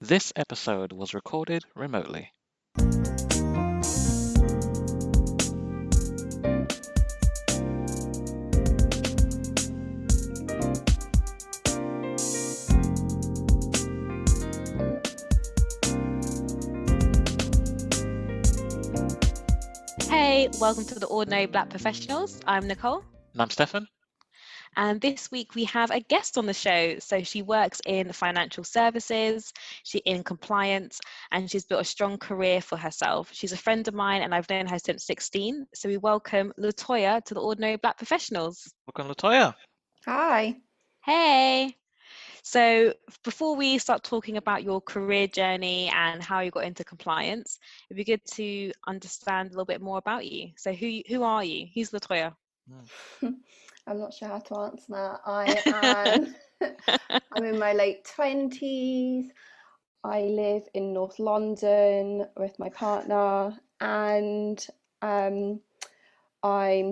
This episode was recorded remotely. Hey, welcome to the Ordinary Black Professionals. I'm Nicole, And I'm Stefan. and this week we have a guest on the show. So she works in financial services, she's in compliance, and she's built a strong career for herself. She's a friend of mine, and I've known her since 16. So we welcome Latoya to the Ordinary Black Professionals. Welcome, Latoya. Hi. Hey! So before we start talking about your career journey and how you got into compliance, it'd be good to understand a little bit more about you. So who are you? Who's Latoya? I'm not sure how to answer that. I am I'm in my late 20s. I live in North London with my partner, and I'm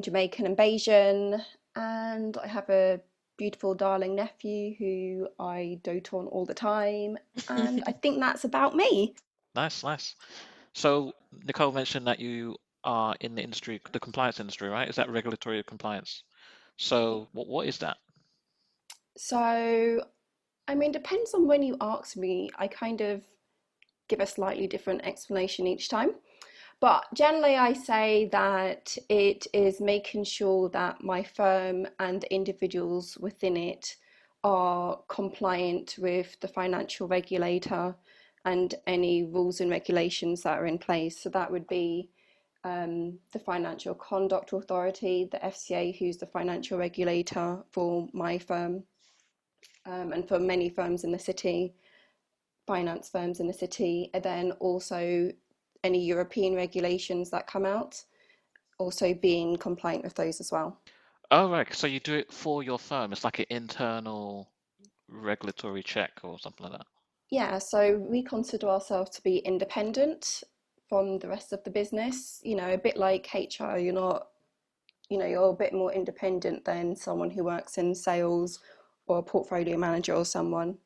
Jamaican and Bayesian, and I have a beautiful darling nephew who I dote on all the time, and I think that's about me. Nice, nice. So Nicole mentioned that you are in the industry, the compliance industry, right? Is that regulatory compliance? So what is that? So, I mean, depends on when you ask me. I kind of give a slightly different explanation each time. But generally, I say that it is making sure that my firm and individuals within it are compliant with the financial regulator and any rules and regulations that are in place. So that would be the Financial Conduct Authority, the FCA, who's the financial regulator for my firm and for many firms in the city, finance firms in the city, and then also any European regulations that come out, also being compliant with those as well. Oh, right. So you do it for your firm. It's like an internal regulatory check or something like that. Yeah, so we consider ourselves to be independent from the rest of the business, a bit like HR. You're not, you're a bit more independent than someone who works in sales or a portfolio manager or someone.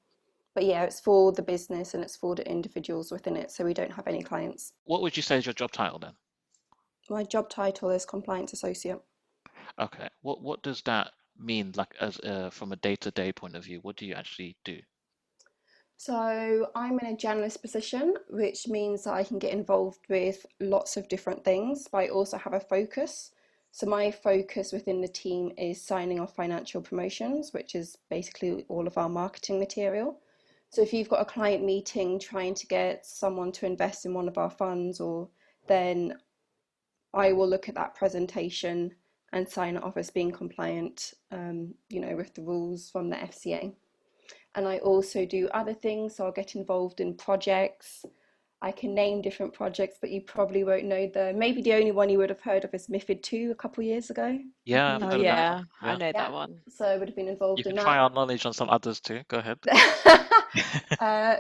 But yeah, it's for the business and it's for the individuals within it, so we don't have any clients. What would you say is your job title then? My job title is compliance associate. Okay. What does that mean, like as from a day-to-day point of view? What do you actually do? So I'm in a generalist position, which means that I can get involved with lots of different things, but I also have a focus. So my focus within the team is signing off financial promotions, which is basically all of our marketing material. So if you've got a client meeting trying to get someone to invest in one of our funds, or then I will look at that presentation and sign it off as being compliant, with the rules from the FCA. And I also do other things, so I'll get involved in projects. I can name different projects, but you probably won't know them. Maybe the only one you would have heard of is MiFID II a couple of years ago. Yeah, I've Oh heard of that one. yeah, I Yeah. know Yeah, that one. so I would have been You involved can in try that. our knowledge on some others too. Go ahead.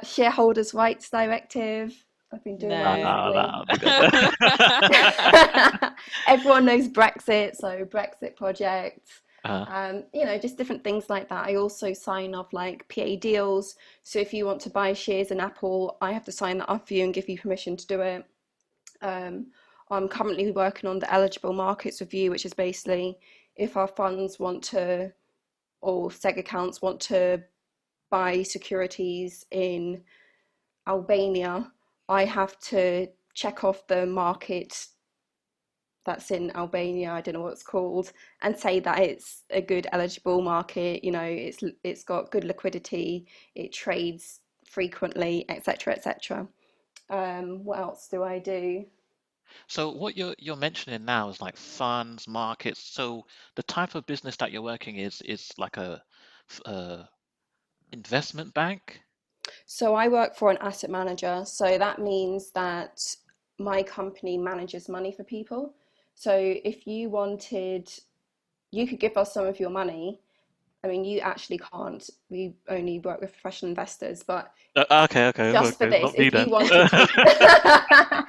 Shareholders' Rights Directive. I've been doing that No. recently. That'll be good. Everyone knows Brexit, so Brexit projects. Uh, Just different things like that. I also sign off like PA deals. So if you want to buy shares in Apple, I have to sign that off for you and give you permission to do it. I'm currently working on the eligible markets review, which is basically if our funds want to, or seg accounts want to buy securities in Albania, I have to check off the market that's in Albania, I don't know what it's called, and say that it's a good eligible market, it's got good liquidity, it trades frequently, etc., etc. What else do I do? so what you're mentioning now is like funds, markets. So the type of business that you're working is like a investment bank. So I work for an asset manager, so that means that my company manages money for people. So if you wanted, you could give us some of your money. I mean, you actually can't. We only work with professional investors, but just for Okay, this, not me if you then. wanted to,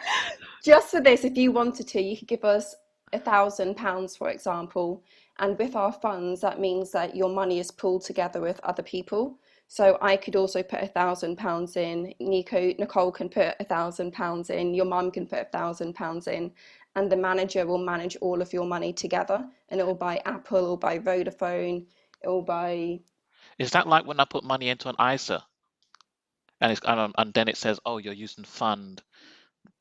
just for this, if you wanted to, you could give us £1,000, for example. And with our funds, that means that your money is pooled together with other people. So I could also put £1,000 in. Nicole can put £1,000 in. Your mum can put £1,000 in, and the manager will manage all of your money together. And it will buy Apple, it will buy Vodafone, it will buy. Is that like when I put money into an ISA and then it says, oh, you're using fund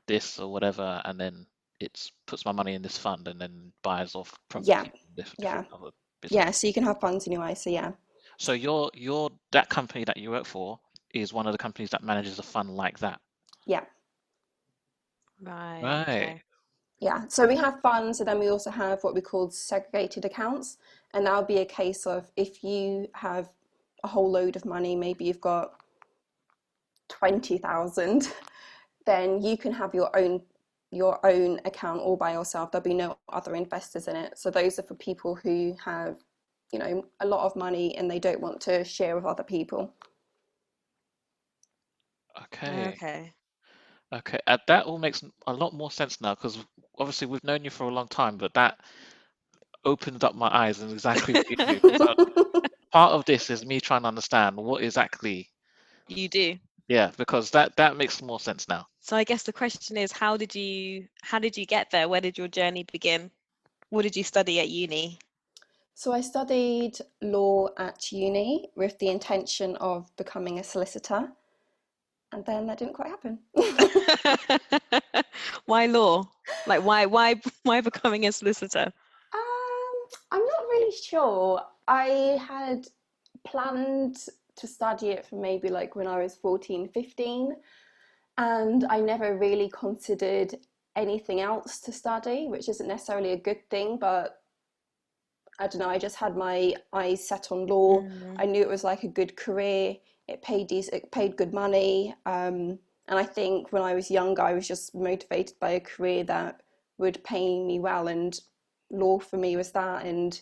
this or whatever, and then it puts my money in this fund and then buys off Yeah, property in yeah, different other yeah. businesses. So you can have funds in your ISA. Yeah, So your that company that you work for is one of the companies that manages a fund like that. yeah, Right. Right. Okay. yeah. So we have funds, and then we also have what we call segregated accounts, and that'll be a case of if you have a whole load of money, maybe you've got 20,000, then you can have your own account all by yourself. There'll be no other investors in it. So those are for people who have, a lot of money and they don't want to share with other people. Okay. Okay. Okay. That all makes a lot more sense now because obviously we've known you for a long time, but that opened up my eyes and exactly what you do. Because part of this is me trying to understand what exactly. You do. Yeah, because that makes more sense now. So I guess the question is, how did you get there? Where did your journey begin? What did you study at uni? So I studied law at uni with the intention of becoming a solicitor, and then that didn't quite happen. Why law? Like why becoming a solicitor? I'm not really sure. I had planned to study it for maybe like when I was 14, 15, and I never really considered anything else to study, which isn't necessarily a good thing, but I don't know, I just had my eyes set on law. Mm, I knew it was like a good career. It paid good money. And I think when I was younger, I was just motivated by a career that would pay me well, and law for me was that. And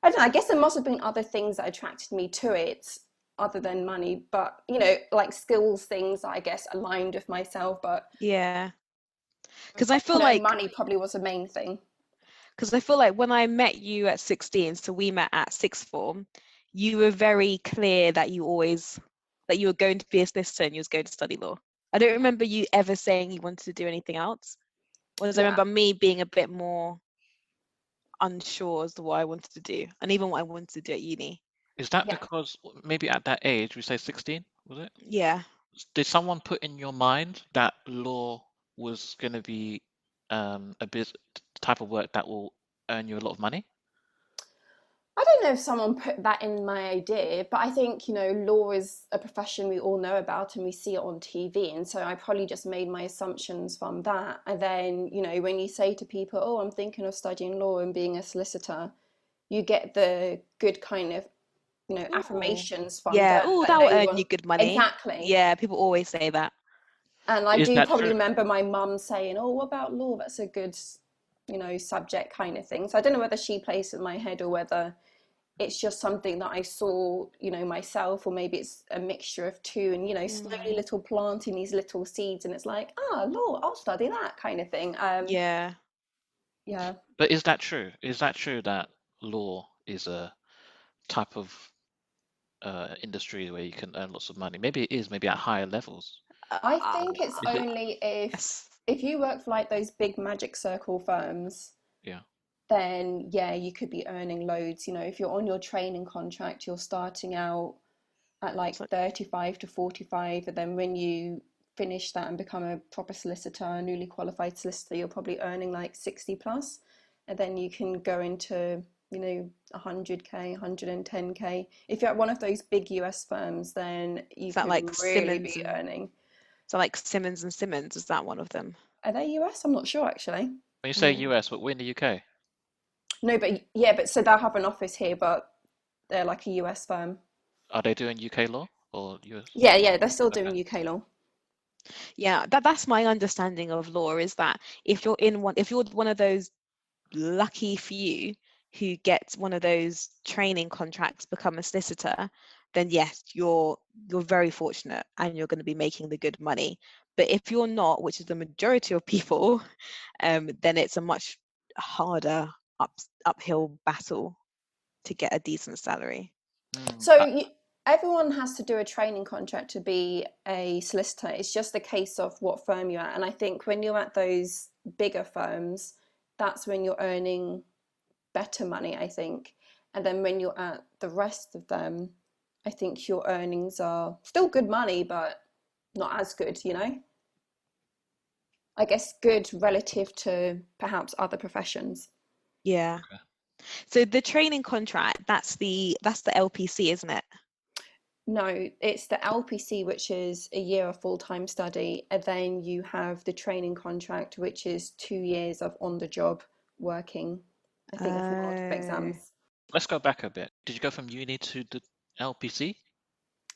I don't know, I guess there must have been other things that attracted me to it other than money, but like skills things that I guess aligned with myself. But yeah. Because I feel like money probably was the main thing. when I met you at 16, so we met at sixth form, you were very clear that you were going to be a solicitor and you was going to study law. I don't remember you ever saying you wanted to do anything else. Whereas I Yeah. remember me being a bit more unsure as to what I wanted to do, and even what I wanted to do at uni. Is that Yeah. because maybe at that age, we say 16, was it? Yeah. Did someone put in your mind that law was going to be a type of work that will earn you a lot of money? I don't know if someone put that in my idea, but I think, law is a profession we all know about and we see it on TV. And so I probably just made my assumptions from that. And then, when you say to people, oh, I'm thinking of studying law and being a solicitor, you get the good kind of, Ooh. affirmations from Yeah. them, Oh, but that will no earn one. you good money. Exactly. Yeah, people always say that. And I Is do that probably true? remember my mum saying, oh, what about law? That's a good, subject kind of thing. So I don't know whether she placed it in my head or whether it's just something that I saw, myself, or maybe it's a mixture of two, and slowly Mm, little planting these little seeds, and it's like, law, I'll study that kind of thing. yeah. Yeah, But is that true? Is that true that law is a type of industry where you can earn lots of money? Maybe it is, maybe at higher levels. I Uh, think it's Is it? only if yes. if you work for like those big magic circle firms, Yeah. then yeah, you could be earning loads. If you're on your training contract, you're starting out at like So, 35 to 45, and then when you finish that and become a proper solicitor, a newly qualified solicitor, you're probably earning like 60 plus, and then you can go into 100k, 110k. If you're at one of those big US firms, then you is that could like really Simmons be and earning. Simmons and Simmons? Is that one of them? Are they US? I'm not sure actually. When you say Mm. US, but we're in the UK. No, but yeah, but so they'll have an office here, but they're like a US firm. Are they doing UK law or US? Yeah, they're still Okay. doing UK law. Yeah, that's my understanding of law, is that if you're one of those lucky few who gets one of those training contracts, become a solicitor, then yes, you're very fortunate and you're going to be making the good money. But if you're not, which is the majority of people, then it's a much harder uphill battle to get a decent salary. Mm, So everyone has to do a training contract to be a solicitor. It's just a case of what firm you're at. And I think when you're at those bigger firms, that's when you're earning better money, I think. And then when you're at the rest of them, I think your earnings are still good money, but not as good, you know? I guess good relative to perhaps other professions. Yeah. Okay. So the training contract, that's the LPC, isn't it? No, it's the LPC, which is a year of full-time study, and then you have the training contract, which is 2 years of on-the-job working, I think, with multiple Oh. exams. Let's go back a bit. Did you go from uni to the LPC?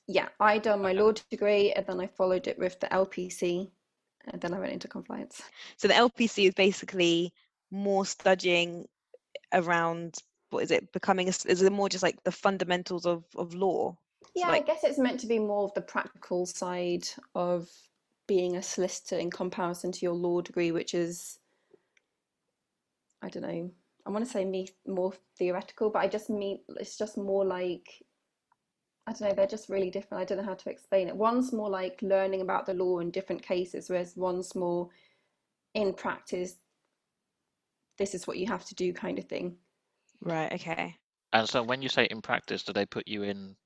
Yeah, I done my Okay. law degree, and then I followed it with the LPC, and then I went into compliance. So the LPC is basically more studying around, what is it, becoming is it more just like the fundamentals of law? So Yeah, I like, guess it's meant to be more of the practical side of being a solicitor in comparison to your law degree, which is, I don't know, I want to say me more theoretical, but I just mean it's just more like, I don't know, they're just really different. I don't know how to explain it. One's more like learning about the law in different cases, whereas one's more in practice, this is what you have to do kind of thing. right, okay. And so when you say in practice, do they put you in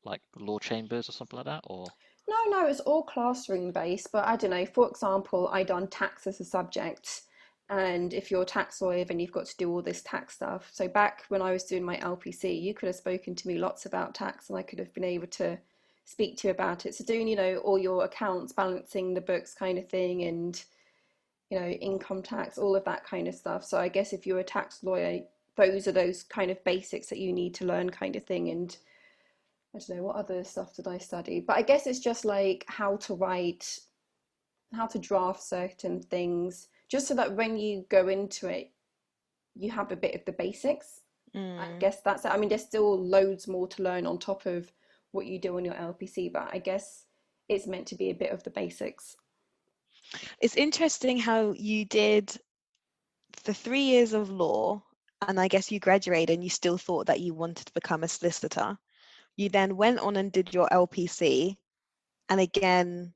like law chambers or something like that, or? No, it's all classroom based, but I don't know. For example, I done tax as a subject, and if you're a tax lawyer, then you've got to do all this tax stuff. So back when I was doing my LPC, you could have spoken to me lots about tax, and I could have been able to speak to you about it. So doing, all your accounts, balancing the books kind of thing, and income tax, all of that kind of stuff. So I guess if you're a tax lawyer, those are those kind of basics that you need to learn kind of thing. And I don't know, what other stuff did I study? But I guess it's just like how to write, how to draft certain things, just so that when you go into it, you have a bit of the basics. I Mm. guess that's it. I mean, there's still loads more to learn on top of what you do on your LPC, but I guess it's meant to be a bit of the basics. It's interesting how you did the 3 years of law, and I guess you graduated and you still thought that you wanted to become a solicitor. You then went on and did your LPC, and again,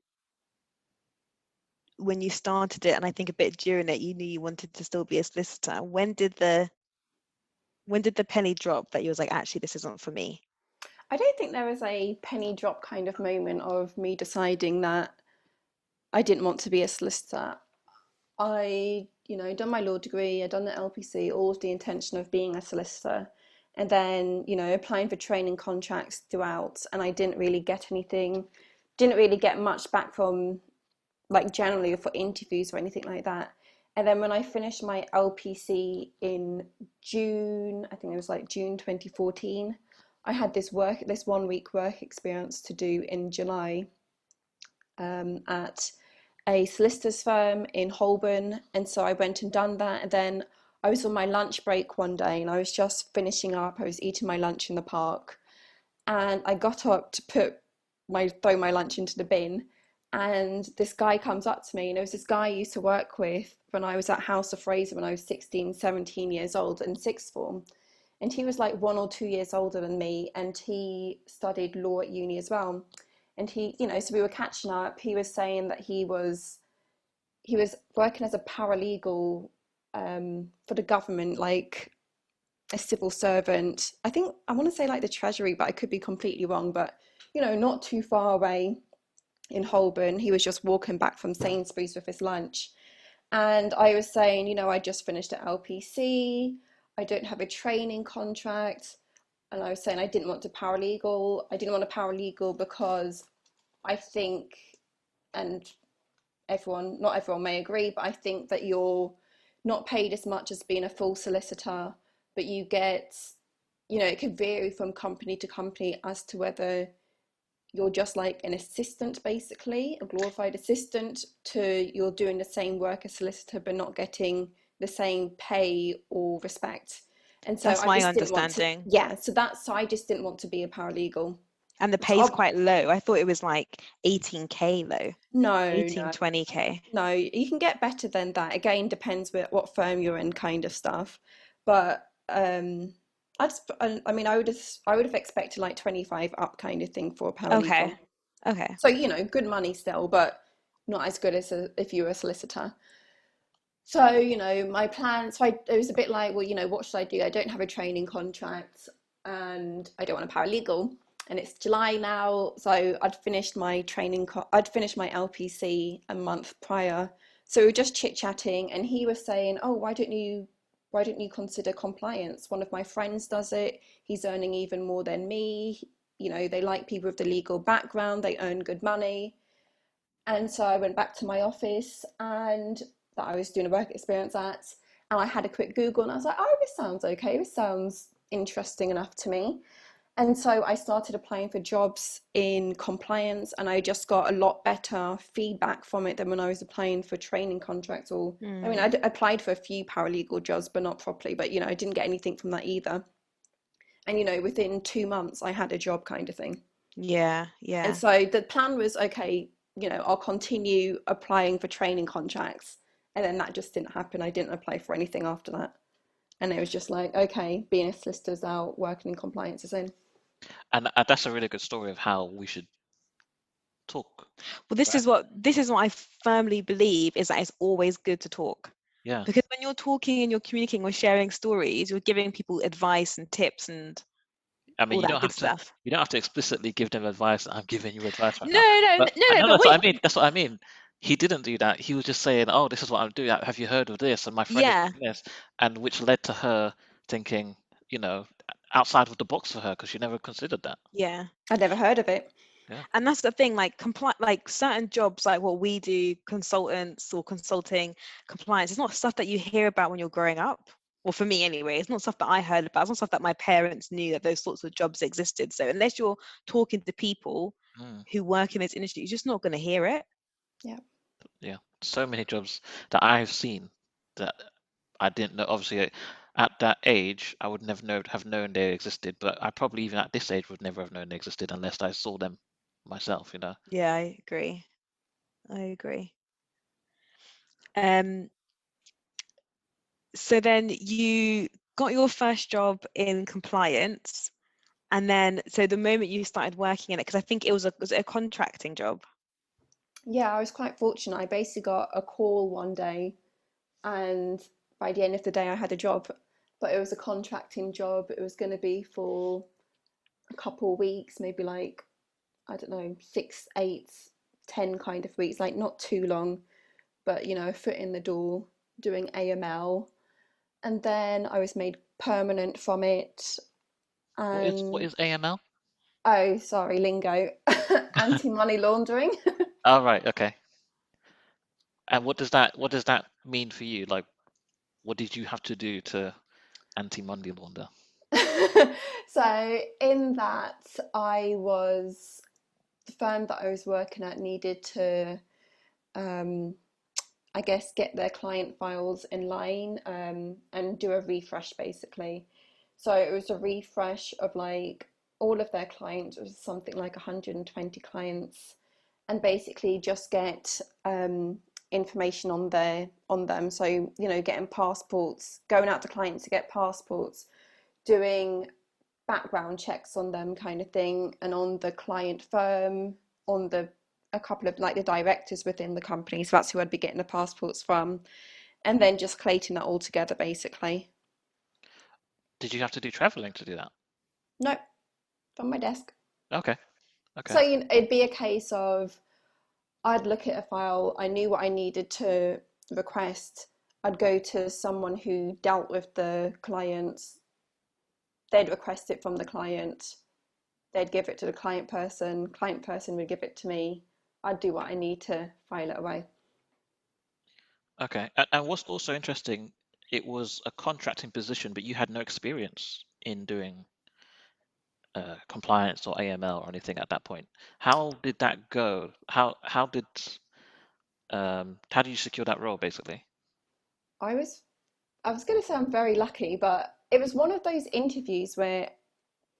when you started it, and I think a bit during it, you knew you wanted to still be a solicitor. When did the penny drop that you was like, actually, this isn't for me? I don't think there was a penny drop kind of moment of me deciding that I didn't want to be a solicitor. I, done my law degree, I done the LPC, all with the intention of being a solicitor, and then, applying for training contracts throughout, and I didn't really get anything, didn't really get much back from, like, generally for interviews or anything like that. And then when I finished my LPC in June, I think it was like June 2014, I had this 1 week work experience to do in July, at a solicitor's firm in Holborn. And so I went and done that. And then I was on my lunch break one day and I was just finishing up. I was eating my lunch in the park and I got up to throw my lunch into the bin. And this guy comes up to me, and it was this guy I used to work with when I was at House of Fraser when I was 16, 17 years old in sixth form. And he was like 1 or 2 years older than me, and he studied law at uni as well. And he, so we were catching up. He was saying that he was working as a paralegal, for the government, like a civil servant. I think I want to say like the Treasury, but I could be completely wrong. But not too far away in Holborn. He was just walking back from Sainsbury's with his lunch, and I was saying, I just finished at LPC. I don't have a training contract, and I was saying I didn't want to paralegal. I didn't want a paralegal because I think, and not everyone may agree, but I think that you're not paid as much as being a full solicitor, but you get, it could vary from company to company as to whether you're just like an assistant, basically, a glorified assistant, to you're doing the same work as solicitor, but not getting the same pay or respect. And so That's I my just didn't want to, understanding. yeah, so I just didn't want to be a paralegal. And the So pay's quite low. I thought it was like 18K low, no, 18, no, 20K. no, you can get better than that. Again, depends what firm you're in, kind of stuff. But I mean, I would have expected like 25 up kind of thing for a Okay. paralegal. Okay. So, good money still, but not as good as if you were a solicitor. So, my plan, so it was a bit like, well, what should I do? I don't have a training contract and I don't want a paralegal. And it's July now, so I'd finished my LPC a month prior. So we were just chit-chatting and he was saying, "Oh, why don't you consider compliance? One of my friends does it. He's earning even more than me. They like people with the legal background, they earn good money." And so I went back to my office and that I was doing a work experience at, and I had a quick Google and I was like, oh, this sounds okay. This sounds interesting enough to me. And so I started applying for jobs in compliance, and I just got a lot better feedback from it than when I was applying for training contracts. Or, I mean, I applied for a few paralegal jobs, but not properly. But, I didn't get anything from that either. And, within 2 months, I had a job kind of thing. Yeah. And Yeah. so the plan was, okay, I'll continue applying for training contracts. And then that just didn't happen. I didn't apply for anything after that. And it was just like, okay, being a solicitor's out, working in compliance is in. And that's a really good story of how we should talk, Well, this right? is what I firmly believe, is that it's always good to talk. Yeah. Because when you're talking and you're communicating or sharing stories, you're giving people advice and tips and I mean, all that good stuff. you don't have to explicitly give them advice. I'm giving you advice right No, now. no, no, But no, I no, know but that's what wait. I mean. That's what I mean. He didn't do that. He was just saying, "Oh, this is what I'm doing. Have you heard of this?" And my friend is Yeah, doing this, and which led to her thinking, you know, outside of the box for her because she never considered that. yeah. I'd never heard of it. Yeah. And that's the thing, like like certain jobs, like what we do, consultants or consulting, compliance, it's not stuff that you hear about when you're growing up. Well, for me anyway, it's not stuff that I heard about. It's not stuff that my parents knew that those sorts of jobs existed. So unless you're talking to people Mm, who work in this industry, you're just not going to hear it. Yeah. yeah. So many jobs that I've seen that I didn't know. Obviously, at that age, I would never have known they existed. But I probably even at this age would never have known they existed unless I saw them myself. You know. Yeah, I agree. I agree. Um, so then you got your first job in compliance, and then so the moment you started working in it, because I think was it a contracting job? Yeah, I was quite fortunate. I basically got a call one day, and by the end of the day, I had a job. But it was a contracting job. It was going to be for a couple of weeks, maybe like, I don't know, 6, 8, 10 kind of weeks, like not too long, but a foot in the door doing AML. And then I was made permanent from it. What And is AML? oh, sorry, lingo, anti-money laundering. Oh, right, okay. And what does that mean for you? Like, what did you have to do to anti-money launder? So in that, the firm that I was working at needed to, um, I guess, get their client files in line, and do a refresh basically. So it was a refresh of like all of their clients. It was something like 120 clients, and basically just get, information on them. So getting passports, going out to clients to get passports, doing background checks on them kind of thing, and on the client firm, on a couple of like the directors within the company. So that's who I'd be getting the passports from, and then just collating that all together basically. Did you have to do traveling to do that? Nope, from my desk. Okay, So okay. it'd be a case of, I'd look at a file, I knew what I needed to request, I'd go to someone who dealt with the clients, they'd request it from the client, they'd give it to the client person would give it to me, I'd do what I need to file it away. Okay. And what's also interesting, it was a contracting position, but you had no experience in doing compliance or AML or anything at that point. How did that go? How did you secure that role basically? I was going to say I'm very lucky, but it was one of those interviews where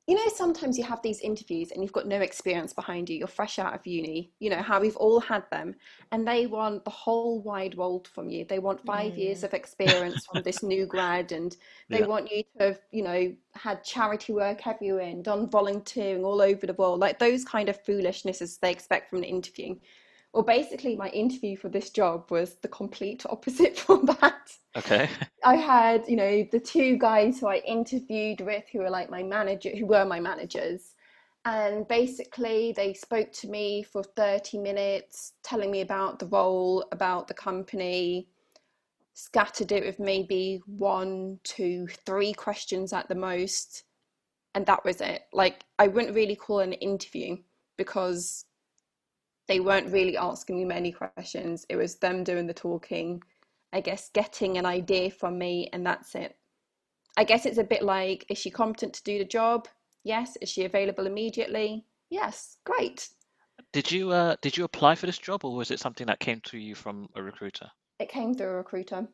you know, sometimes you have these interviews and you've got no experience behind you. You're fresh out of uni, you know, how we've all had them, and they want the whole wide world from you. They want 5 years Mm. of experience from this new grad, and they Yeah. want you to have, you know, had charity work everywhere and done volunteering all over the world. Like those kind of foolishnesses they expect from an interview. Well, basically, my interview for this job was the complete opposite from that. Okay. I had, you know, the two guys who I interviewed with who were like my manager, who were my managers. And basically, they spoke to me for 30 minutes, telling me about the role, about the company, scattered it with maybe one, two, three questions at the most. And that was it. Like, I wouldn't really call it an interview because they weren't really asking me many questions. It was them doing the talking, I guess, getting an idea from me, and that's it. I guess it's a bit like, is she competent to do the job? Yes. Is she available immediately? Yes. Great. Did you apply for this job, or was it something that came to you from a recruiter? It came through a recruiter.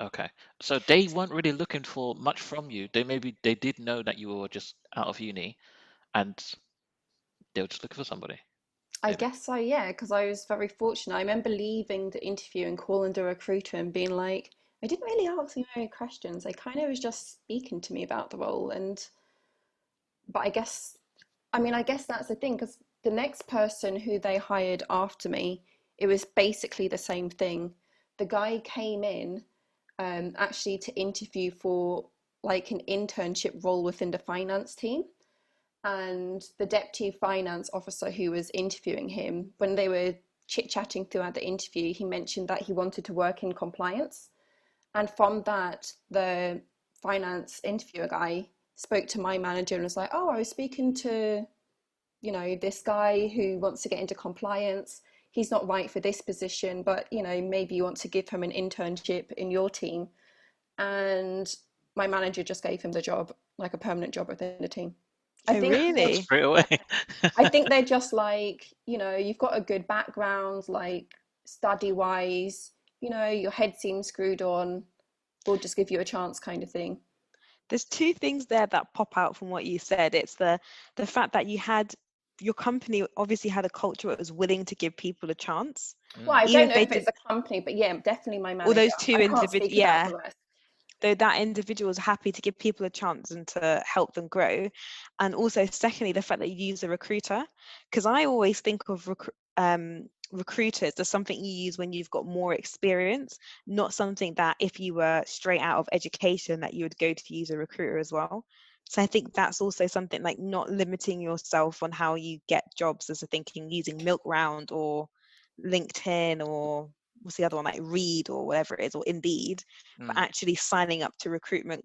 Okay. So they weren't really looking for much from you. They did know that you were just out of uni and they were just looking for somebody, I maybe. guess so, yeah, because I was very fortunate. I remember leaving the interview and calling the recruiter and being like, I didn't really ask you any questions. They kind of was just speaking to me about the role. And, but I guess, I mean, I guess that's the thing, because the next person who they hired after me, it was basically the same thing. The guy came in actually to interview for like an internship role within the finance team. And the deputy finance officer who was interviewing him, when they were chit chatting throughout the interview, he mentioned that he wanted to work in compliance. And from that, the finance interviewer guy spoke to my manager and was like, oh, I was speaking to, you know, this guy who wants to get into compliance. He's not right for this position, but, you know, maybe you want to give him an internship in your team. And my manager just gave him the job, like a permanent job within the team. I Oh, think they, really? Straight away. I think they're just like, you know, you've got a good background, like study wise, you know, your head seems screwed on, we'll just give you a chance kind of thing. There's two things there that pop out from what you said. It's the fact that you had your company obviously had a culture that was willing to give people a chance, Well, I Mm. even don't if know they if it's didn't. a company, but yeah, definitely my All manager. those two I can't individuals, speak about yeah, the rest. though that individual is happy to give people a chance and to help them grow. And also, secondly, the fact that you use a recruiter, because I always think of recruiters as something you use when you've got more experience, not something that if you were straight out of education that you would go to use a recruiter as well. So I think that's also something like not limiting yourself on how you get jobs as a thinking using Milk Round or LinkedIn or what's the other one, like Read or whatever it is, or Indeed, but Mm. actually signing up to recruitment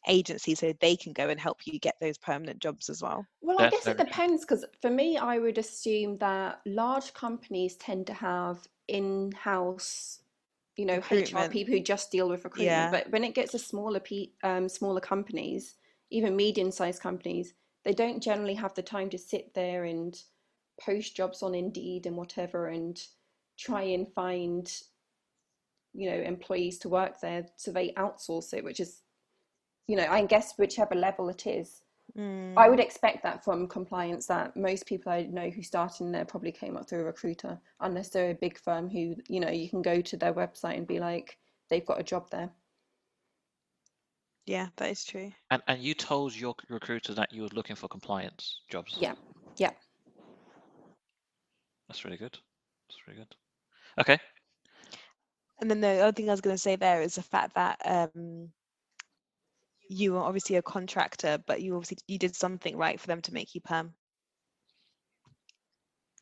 agencies so they can go and help you get those permanent jobs as well. Well, I That's guess it very true. depends because for me, I would assume that large companies tend to have in-house, you know, HR Recruitment, people who just deal with recruitment. yeah. But when it gets to smaller companies, even medium-sized companies, they don't generally have the time to sit there and post jobs on Indeed and whatever and try and find, you know, employees to work there. So they outsource it, which is, you know, I guess whichever level it is. I Mm, would expect that from compliance that most people I know who started in there probably came up through a recruiter, unless they're a big firm who, you know, you can go to their website and be like, they've got a job there. yeah, that is true. And you told your recruiter that you were looking for compliance jobs. Yeah, yeah. That's really good. That's really good. Okay. And then the other thing I was going to say there is the fact that you were obviously a contractor, but you did something right for them to make you perm.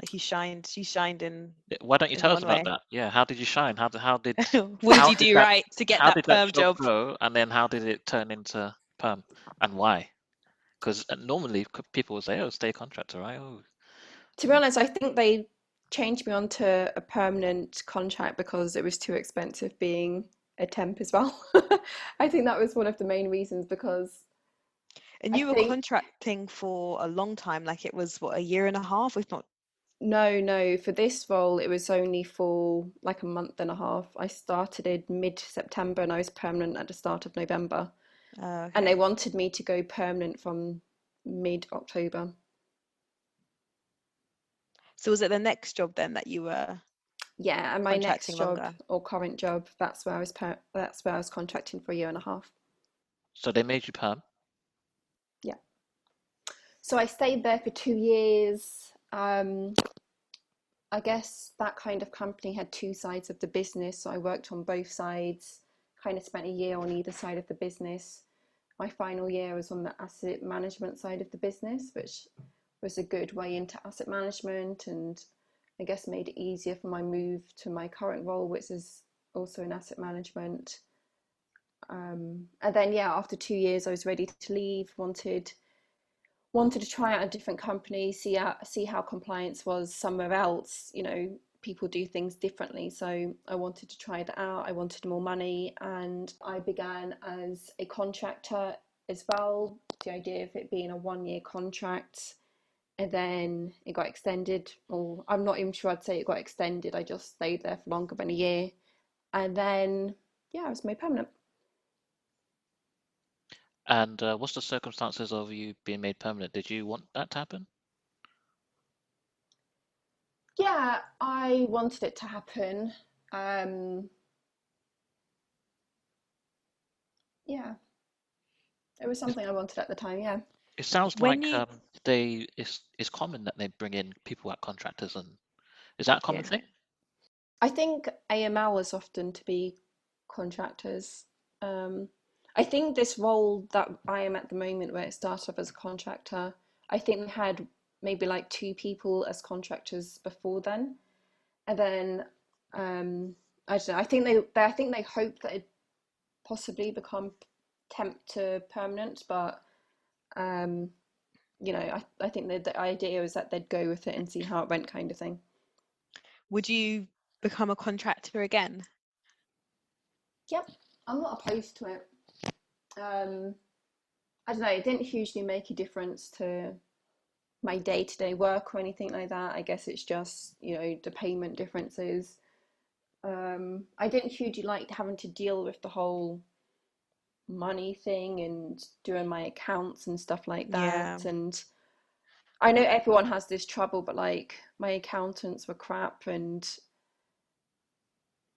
Like you shined Why don't you in tell us one about way. that? Yeah. How did you shine? What did How you did do that right to get how that did that perm job job? go? And then how did it turn into perm? And why? Because normally people will say, "Oh, stay contractor, right?" Oh. To be honest, I think they changed me onto a permanent contract because it was too expensive being a temp as well. I think that was one of the main reasons because And I you were think contracting for a long time, like it was what, a year and a half, if not. no, for this role, it was only for like a month and a half. I started in mid-September and I was permanent at the start of November. And they Okay. wanted me to go permanent from mid-October. So was it the next job then that you were Yeah, and my next contracting job longer? or current job, that's where I was contracting for a year and a half. So they made you perm. Yeah. So I stayed there for 2 years. I guess that kind of company had two sides of the business, so I worked on both sides, kind of spent a year on either side of the business. My final year was on the asset management side of the business, which was a good way into asset management, and I guess made it easier for my move to my current role, which is also in asset management. And then, yeah, after 2 years, I was ready to leave. Wanted to try out a different company, see how compliance was somewhere else. You know, people do things differently, so I wanted to try that out. I wanted more money, and I began as a contractor as well. The idea of it being a 1 year contract, and then it got extended, or I'm not even sure I'd say it got extended. I just stayed there for longer than a year, and then yeah, I was made permanent. And what's the circumstances of you being made permanent? Did you want that to happen? Yeah, I wanted it to happen. Um, yeah, it was something I wanted at the time. Yeah. It sounds When like you it's common that they bring in people at contractors, and is that a common yeah. thing? I think AML is often to be contractors. Um, I think this role that I am at the moment, where it started off as a contractor, I think we had maybe like two people as contractors before then, and then I don't know. I think they hoped that it possibly become temp to permanent, but um, you know, I think that the idea was that they'd go with it and see how it went, kind of thing. Would you become a contractor again? Yep, I'm not opposed to it. Um, I don't know, it didn't hugely make a difference to my day-to-day work or anything like that. I guess it's just, you know, the payment differences. I didn't hugely like having to deal with the whole money thing and doing my accounts and stuff like Yeah. that. And I know everyone has this trouble, but like my accountants were crap, and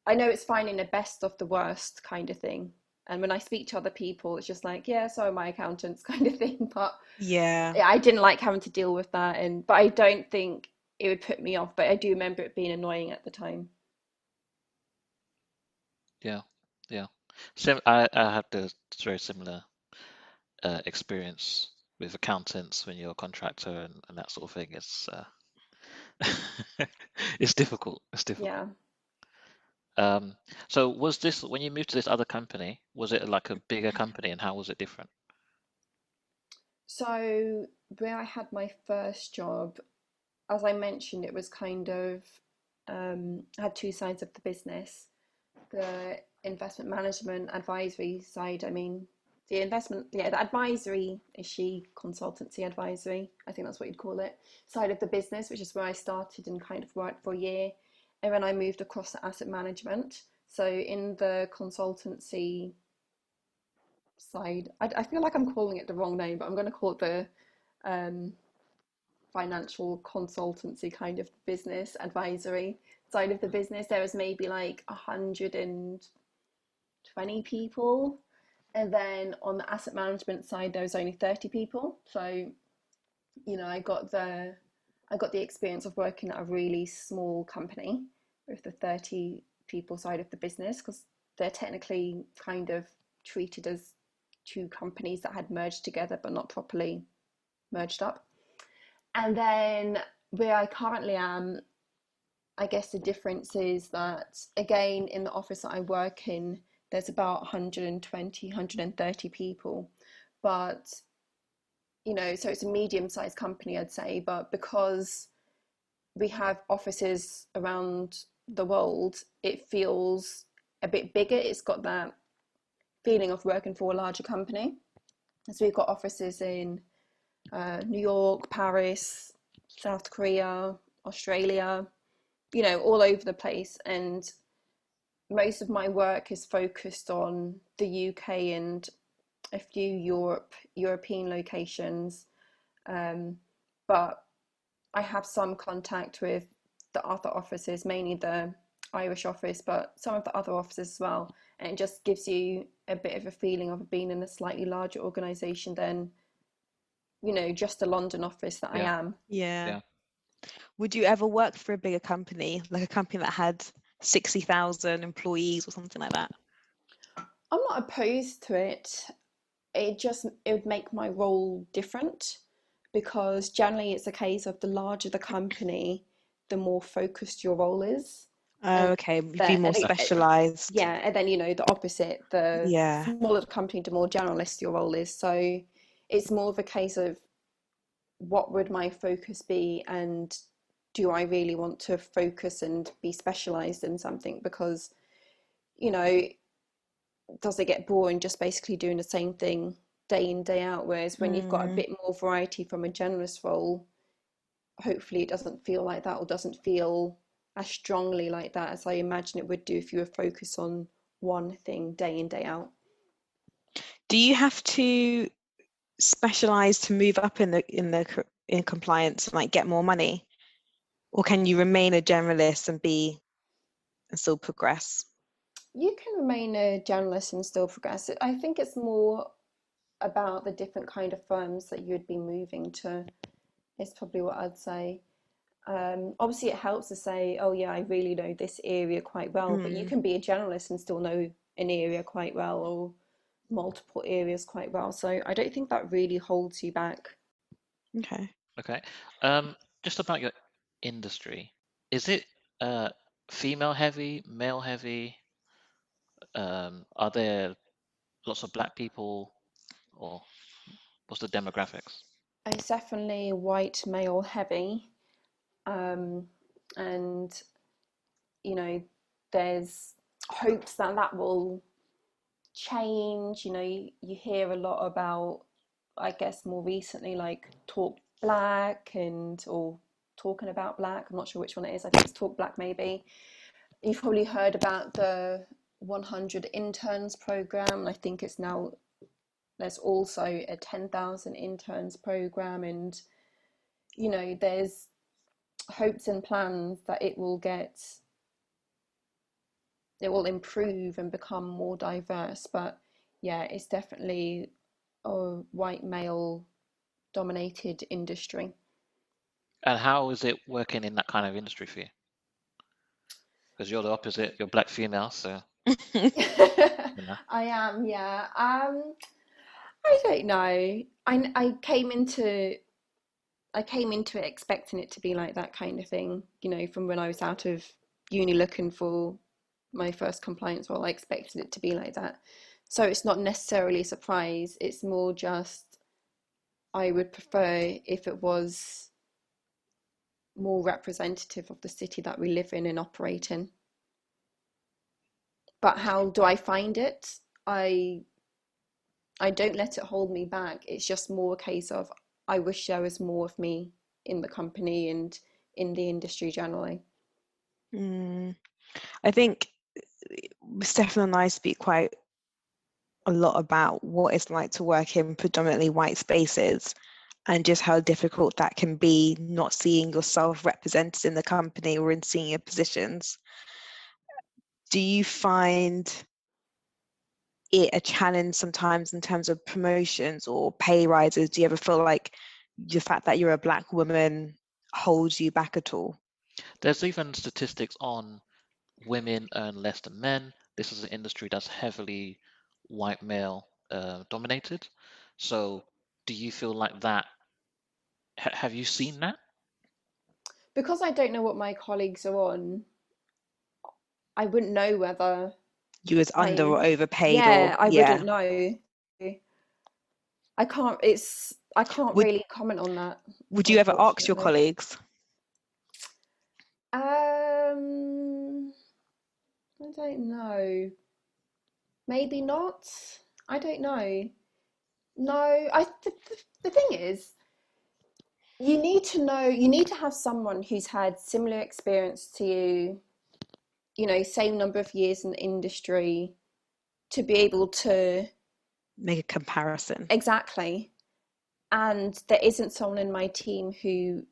I know it's finding the best of the worst kind of thing. And when I speak to other people, it's just like, yeah, so are my accountants kind of thing. But Yeah. yeah, I didn't like having to deal with that. And but I don't think it would put me off. But I do remember it being annoying at the time. Yeah, yeah. I had the very similar experience with accountants when you're a contractor and that sort of thing. It's difficult. It's difficult. Yeah. Um, so was this when you moved to this other company, was it like a bigger company and how was it different? So where I had my first job, as I mentioned, it was kind of had two sides of the business. The investment management advisory side, I mean, the investment, yeah, the advisory, is she consultancy advisory? I think that's what you'd call it, side of the business, which is where I started and kind of worked for a year. And then I moved across to asset management. So in the consultancy side, I feel like I'm calling it the wrong name, but I'm going to call it the um, financial consultancy kind of business advisory side of the business. There was maybe like 120 people, and then on the asset management side there was only 30 people. So you know, I got the experience of working at a really small company with the 30 people side of the business, because they're technically kind of treated as two companies that had merged together but not properly merged up. And then where I currently am, I guess the difference is that, again, in the office that I work in, there's about 120, 130 people. But, you know, so it's a medium sized company, I'd say. But because we have offices around the world, it feels a bit bigger. It's got that feeling of working for a larger company. So we've got offices in New York, Paris, South Korea, Australia, you know, all over the place. And most of my work is focused on the UK and a few European locations. But I have some contact with the other offices, mainly the Irish office, but some of the other offices as well. And it just gives you a bit of a feeling of being in a slightly larger organisation than, just the London office that I Yeah. am. Yeah. Yeah. Would you ever work for a bigger company, like a company that had 60,000 employees or something like that? I'm not opposed to it. It would make my role different, because generally it's a case of the larger the company, the more focused your role is. Oh, And okay. You'd be more specialized. yeah, and then the opposite, the Yeah. smaller the company, the more generalist your role is. So it's more of a case of what would my focus be, and do I really want to focus and be specialized in something? Because, you know, does it get boring just basically doing the same thing day in, day out? Whereas when you've got a bit more variety from a generalist role, hopefully it doesn't feel like that, or doesn't feel as strongly like that as I imagine it would do if you were focused on one thing day in, day out. Do you have to specialize to move up in compliance and like get more money, or can you remain a generalist and still progress? You can remain a generalist and still progress. I think it's more about the different kind of firms that you'd be moving to, is probably what I'd say. Obviously, it helps to say, oh yeah, I really know this area quite well, but you can be a generalist and still know an area quite well, or multiple areas quite well. So I don't think that really holds you back. Okay. Okay. Just about your industry, is it female heavy, male heavy? Are there lots of black people, or what's the demographics? It's definitely white male heavy, and there's hopes that that will change. You hear a lot about, I guess more recently, like Talk Black, or Talking About Black. I'm not sure which one it is. I think it's Talk Black, maybe. You've probably heard about the 100 interns program. I think it's now, there's also a 10,000 interns program, and there's hopes and plans that it will improve and become more diverse. But yeah, it's definitely a white male dominated industry. And how is it working in that kind of industry for you? Because you're the opposite, you're black female, so you know. I am, yeah. I don't know. I came into it expecting it to be like that kind of thing, from when I was out of uni looking for my first compliance role. I expected it to be like that. So it's not necessarily a surprise. It's more just I would prefer if it was more representative of the city that we live in and operate in. But how do I find it? I don't let it hold me back. It's just more a case of I wish there was more of me in the company and in the industry generally. I think Stefan and I speak quite a lot about what it's like to work in predominantly white spaces, and just how difficult that can be, not seeing yourself represented in the company or in senior positions. Do you find it a challenge sometimes in terms of promotions or pay rises? Do you ever feel like the fact that you're a black woman holds you back at all? There's even statistics on women earn less than men. This is an industry that's heavily white male dominated. So do you feel like that? Have you seen that? Because I don't know what my colleagues are on, I wouldn't know whether You was under I, or overpaid, or yeah, I yeah. wouldn't know. I can't Would really comment on that, would you ever ask your unfortunately. colleagues? I don't know. Maybe not. I don't know. No, the thing is, you need to have someone who's had similar experience to you, same number of years in the industry, to be able to Make a comparison. exactly. and there isn't someone in my team who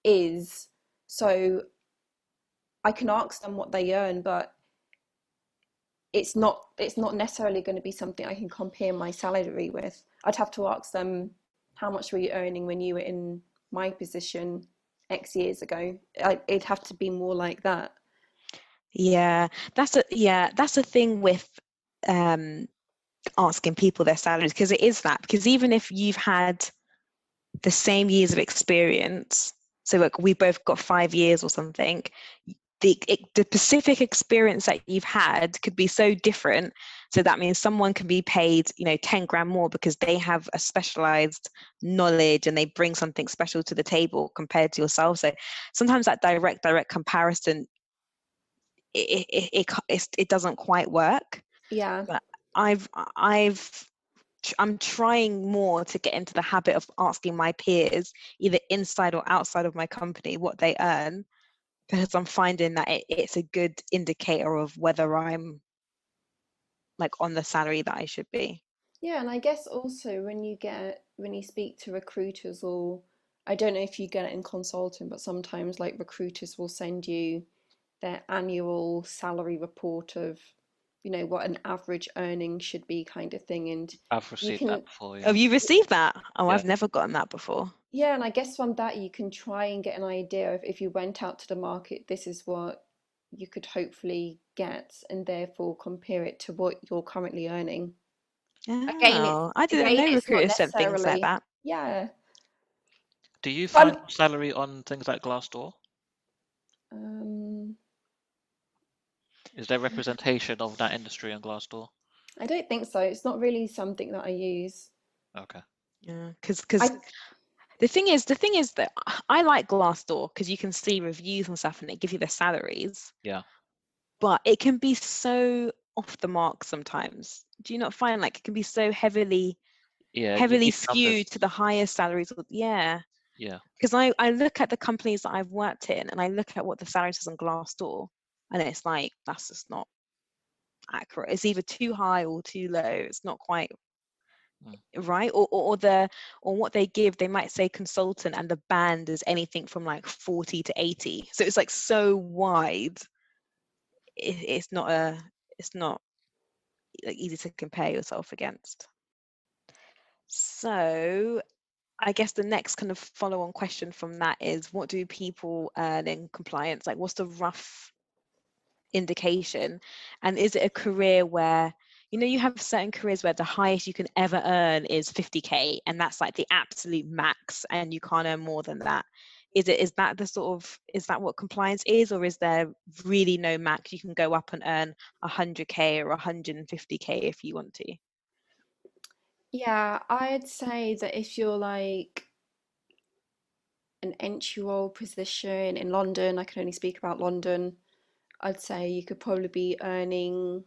is. So I can ask them what they earn, but it's not necessarily going to be something I can compare my salary with. I'd have to ask them, how much were you earning when you were in my position X years ago? It'd have to be more like that. Yeah, that's a thing with um asking people their salaries, because it is that, because even if you've had the same years of experience, so like we both got 5 years or something, the specific experience that you've had could be so different. So that means someone can be paid, 10 grand more because they have a specialized knowledge and they bring something special to the table compared to yourself. So sometimes that direct comparison, it doesn't quite work. Yeah. But I've I've I'm trying more to get into the habit of asking my peers, either inside or outside of my company, what they earn, because I'm finding that it's a good indicator of whether I'm like on the salary that I should be. Yeah, and I guess also when you speak to recruiters, or I don't know if you get it in consulting, but sometimes like recruiters will send you their annual salary report of, what an average earning should be, kind of thing. And I've you received that can, before, Have yeah. you received that? Oh, Yeah. I've never gotten that before. yeah, and I guess from that you can try and get an idea of, if you went out to the market, this is what you could hopefully get, and therefore compare it to what you're currently earning. Again, Oh, I didn't again, know it's not recruiters sent things like necessarily, that. yeah. Do you find Fun. your salary on things like Glassdoor? Um, Is there representation of that industry on Glassdoor? I don't think so. It's not really something that I use. Okay. Yeah, because I the thing is that I like Glassdoor because you can see reviews and stuff and it gives you the salaries, Yeah. but it can be so off the mark sometimes. Do you not find like it can be so heavily Yeah, you heavily need skewed numbers. to the higher salaries? Yeah, Yeah. because I look at the companies that I've worked in and I look at what the salaries is on Glassdoor, and it's like that's just not accurate. It's either too high or too low. It's not quite Mm. right, or what they give, they might say consultant and the band is anything from like 40 to 80, so it's like so wide. It's not like easy to compare yourself against. So I guess the next kind of follow-on question from that is, what do people earn in compliance? Like, what's the rough indication? And is it a career where, you have certain careers where the highest you can ever earn is 50K, and that's like the absolute max, and you can't earn more than that? Is that what compliance is, or is there really no max? You can go up and earn 100K or 150K if you want to. Yeah, I'd say that if you're like an entry role position in London, I can only speak about London, I'd say you could probably be earning,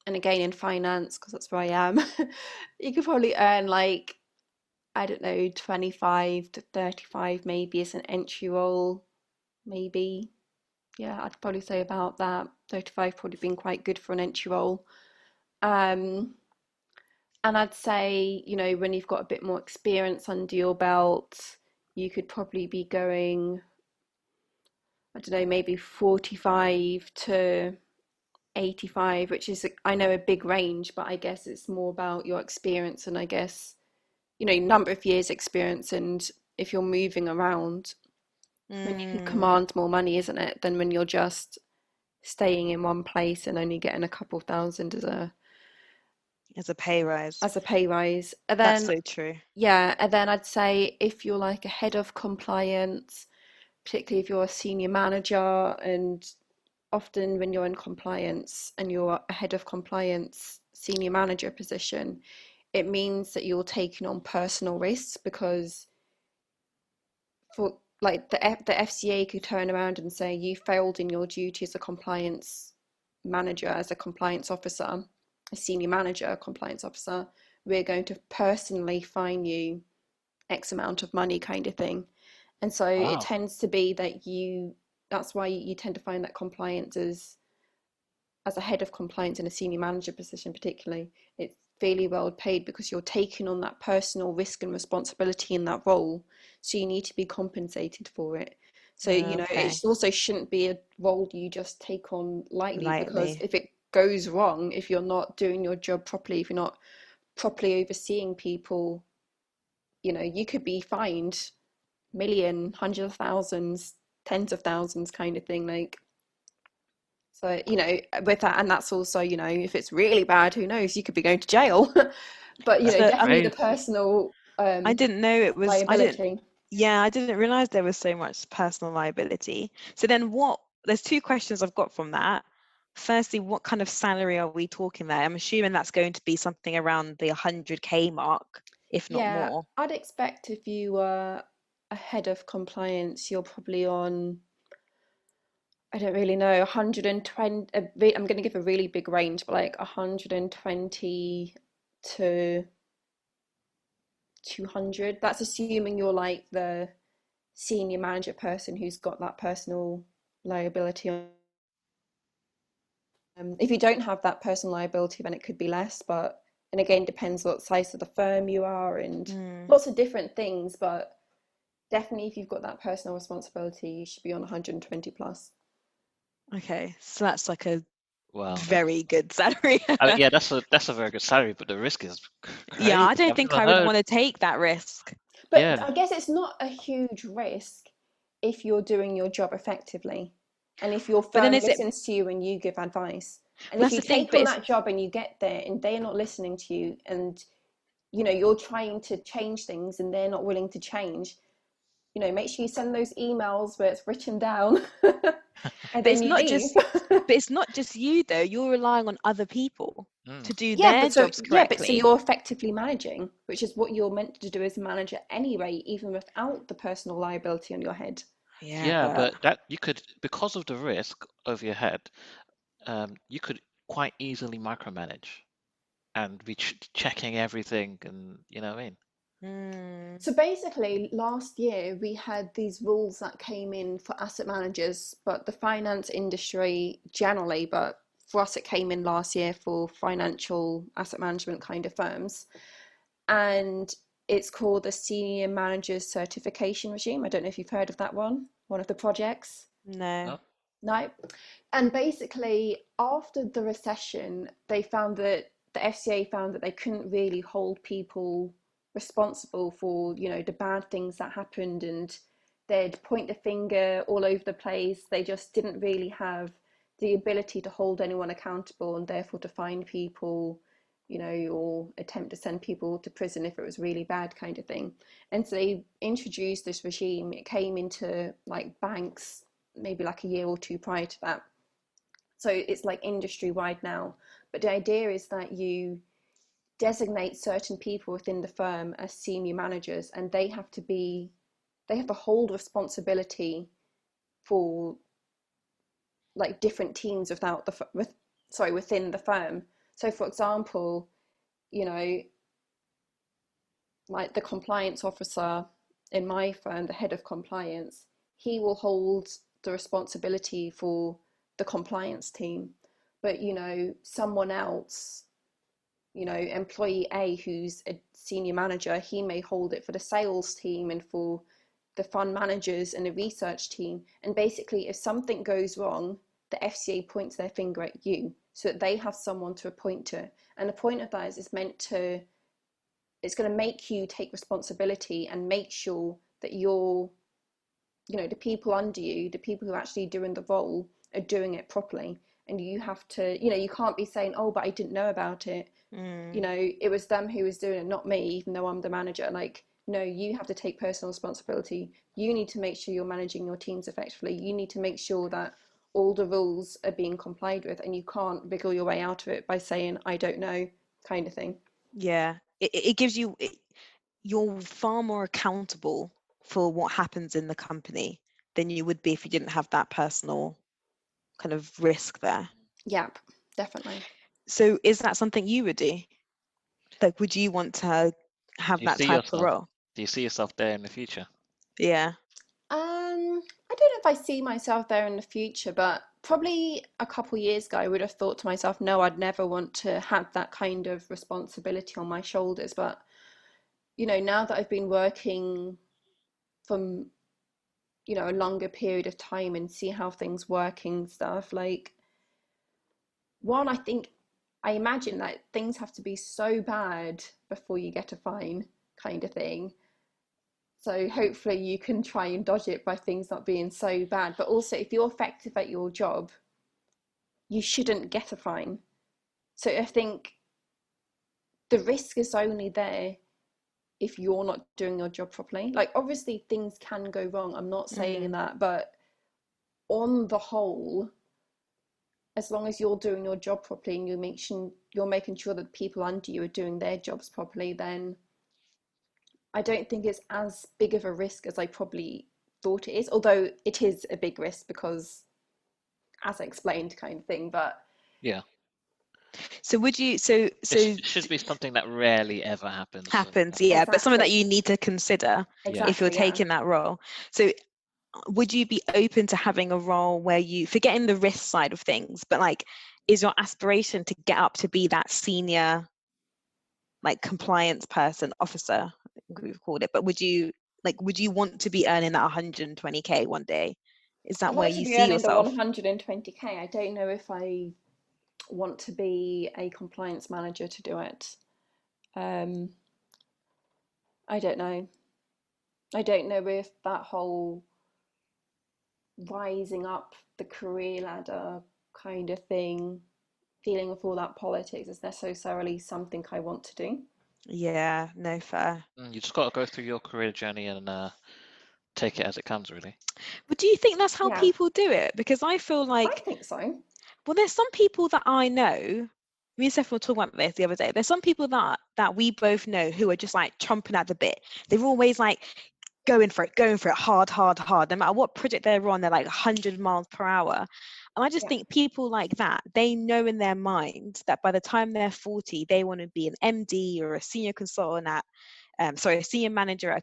and again in finance, because that's where I am, you could probably earn like, I don't know, 25 to 35 maybe as an entry role, maybe. Yeah, I'd probably say about that. 35 probably been quite good for an entry role. Um, and I'd say, when you've got a bit more experience under your belt, you could probably be going, I don't know, maybe 45 to 85, which is, I know, a big range, but I guess it's more about your experience, and I guess, number of years experience, and if you're moving around, then you can Mm, command more money, isn't it, than when you're just staying in one place and only getting a couple thousand as a pay rise. as a pay rise. And That's then, so true. yeah, and then I'd say if you're like a head of compliance, particularly if you're a senior manager, and often when you're in compliance and you're a head of compliance senior manager position, it means that you're taking on personal risks, because for like the FCA could turn around and say you failed in your duty as a compliance manager, as a compliance officer, a senior manager, a compliance officer, we're going to personally fine you X amount of money, kind of thing. And so it Wow. tends to be that that's why you tend to find that compliance is, as a head of compliance in a senior manager position particularly, it's fairly well paid because you're taking on that personal risk and responsibility in that role. So you need to be compensated for it. So, Okay. it also shouldn't be a role you just take on lightly, because Lightly. if it goes wrong, if you're not doing your job properly, if you're not properly overseeing people, you could be fined million, hundreds of thousands, tens of thousands kind of thing. Like, so, with that, and that's also, if it's really bad, who knows, you could be going to jail. But, That's So definitely the crazy. personal I didn't know it was. liability. Yeah, I didn't realize there was so much personal liability. So then there's two questions I've got from that. Firstly, what kind of salary are we talking there? I'm assuming that's going to be something around the 100K mark, if not Yeah, more. I'd expect if you were a head of compliance, you're probably on, I don't really know, 120. I'm going to give a really big range, but like 120 to 200. That's assuming you're like the senior manager person who's got that personal liability. If you don't have that personal liability, then it could be less, but, and again, depends what size of the firm you are and lots of different things. But definitely, if you've got that personal responsibility, you should be on 120 plus. Okay, so that's like a Wow, very good salary. yeah, that's a very good salary, but the risk is Yeah, crazy. I don't I've think never I would heard. want to take that risk. But Yeah, I guess it's not a huge risk if you're doing your job effectively and if your But then firm is it, listens to you and you give advice. And if that's you the thing, take but on it's, that job and you get there and they're not listening to you, and you're trying to change things and they're not willing to change, make sure you send those emails where it's written down and but then it's you not leave. just, but it's not just you though. You're relying on other people mm, to do Yeah, their jobs but so correctly. you're effectively managing, which is what you're meant to do as a manager anyway, even without the personal liability on your head. Yeah, yeah, but but that you could, because of the risk over your head, you could quite easily micromanage and be checking everything, and you know what I mean. So basically, last year we had these rules that came in for asset managers, but the finance industry generally, but for us it came in last year for financial asset management kind of firms. And it's called the Senior Managers Certification Regime. I don't know if you've heard of that one of the projects. no. No? No. And basically, after the recession, they found that the FCA found that they couldn't really hold people responsible for, the bad things that happened, and they'd point the finger all over the place. They just didn't really have the ability to hold anyone accountable and therefore to fine people, or attempt to send people to prison if it was really bad kind of thing. And so they introduced this regime. It came into like banks maybe like a year or two prior to that. So it's like industry wide now. But the idea is that you designate certain people within the firm as senior managers, and they have to hold responsibility for like different teams within the firm. So for example, you know, like the compliance officer in my firm, the head of compliance, he will hold the responsibility for the compliance team. But, someone else, employee A, who's a senior manager, he may hold it for the sales team and for the fund managers and the research team. And basically, if something goes wrong, the FCA points their finger at you so that they have someone to point to. And the point of that is it's meant to it's going to make you take responsibility and make sure that the people under you, the people who are actually doing the role, are doing it properly. And you have to, you can't be saying, oh, but I didn't know about it. It was them who was doing it, not me, even though I'm the manager. Like, no, you have to take personal responsibility. You need to make sure you're managing your teams effectively. You need to make sure that all the rules are being complied with, and you can't wiggle your way out of it by saying, I don't know, kind of thing. Yeah, it gives you, you're far more accountable for what happens in the company than you would be if you didn't have that personal kind of risk there. Yep, definitely. So is that something you would do? Like, would you want to Do have you that see type of yourself? role? Do you see yourself there in the future? Yeah. I don't know if I see myself there in the future, but Probably a couple years ago, I would have thought to myself, no, I'd never want to have that kind of responsibility on my shoulders. But, now that I've been working from, a longer period of time and see how things work and stuff, like, one, I imagine that things have to be so bad before you get a fine, kind of thing. So hopefully you can try and dodge it by things not being so bad. But also, if you're effective at your job, you shouldn't get a fine. So I think the risk is only there if you're not doing your job properly. Like, obviously things can go wrong, I'm not saying that, but on the whole, as long as you're doing your job properly and you're making sure that the people under you are doing their jobs properly, then I don't think it's as big of a risk as I probably thought it is, although it is a big risk because, as I explained, kind of thing. But Yeah. So would you, It should be something that rarely ever happens. Yeah, but something that Exactly. you need to consider if you're Exactly, yeah. taking that role. So would you be open to having a role where you, forgetting the risk side of things, but like, is your aspiration to get up to be that senior, like, compliance person, officer, we've called it, but would you want to be earning that 120k one day? Is that I'd where like to you be see earning the yourself? 120k. I don't know if I want to be a compliance manager to do it. I don't know. I don't know if that whole rising up the career ladder kind of thing, dealing with all that politics, is necessarily something I want to do. Yeah, no, fair. You just got to go through your career journey and take it as it comes, really. But do you think that's how Yeah. people do it? Because I feel I like, think so. well, there's some people that I know, me and Steph were talking about this the other day. There's some people that we both know who are just like chomping at the bit. They're always like going for it, hard. No matter what project they're on, they're like 100 miles per hour. And I just Yeah. think people like that, they know in their mind that by the time they're 40, they want to be an MD or a senior consultant at, a senior manager at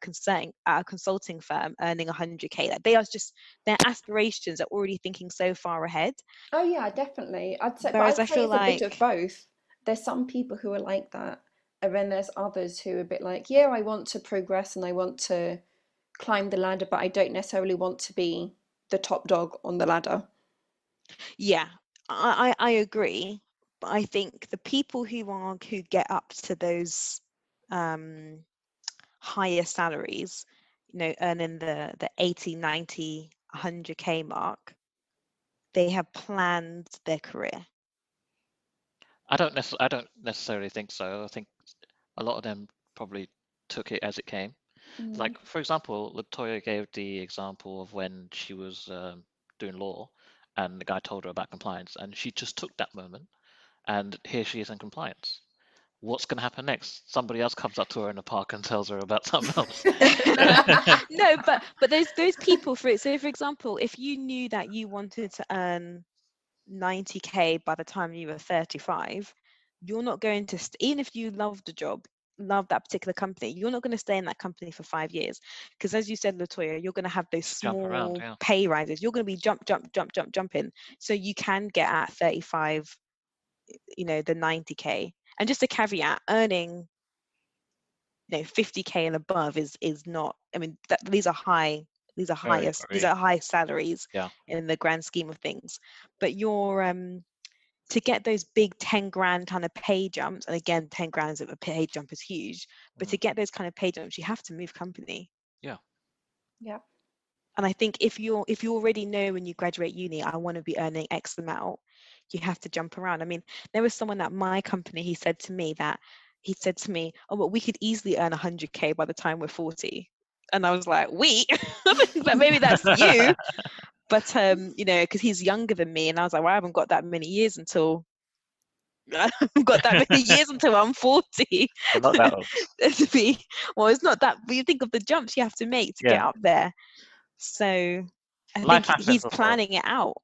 a consulting firm earning 100k. Like, they are just, their aspirations are already thinking so far ahead. Oh yeah, definitely. Whereas I I'd say feel it's a bit of like, both. There's some people who are like that, and then there's others who are a bit like, yeah, I want to progress and I want to climb the ladder, but I don't necessarily want to be the top dog on the ladder. yeah, I agree. But I think the people who get up to those higher salaries, earning the 80, 90, 100k mark, they have planned their career. I don't necessarily think so. I think a lot of them probably took it as it came. Like, for example, Latoya gave the example of when she was doing law and the guy told her about compliance, and she just took that moment, and here she is in compliance. What's going to happen next? Somebody else comes up to her in the park and tells her about something else. No, but those people, for example, if you knew that you wanted to earn 90k by the time you were 35, you're not going to even if you love the job, love that particular company, you're not going to stay in that company for 5 years, because as you said, Latoya, you're going to have those Jump around, small yeah. pay rises. You're going to be jumping, so you can get at 35, the 90k. And just a caveat, earning 50k and above is not, I mean, these are high salaries, yeah, in the grand scheme of things. But you're to get those big 10 grand kind of pay jumps, and again, 10 grand of a pay jump is huge, but to get those kind of pay jumps, you have to move company. yeah. And I think if you already know when you graduate uni, I want to be earning X amount, you have to jump around. I mean, there was someone at my company, he said to me, oh, but we could easily earn 100k by the time we're 40. And I was like, we? Like, maybe that's you. But because he's younger than me, and I was like, well, I haven't got that many years until I'm 40. You're not that old. It's not that, but you think of the jumps you have to make to get up there. So I Life think he's happens planning it out.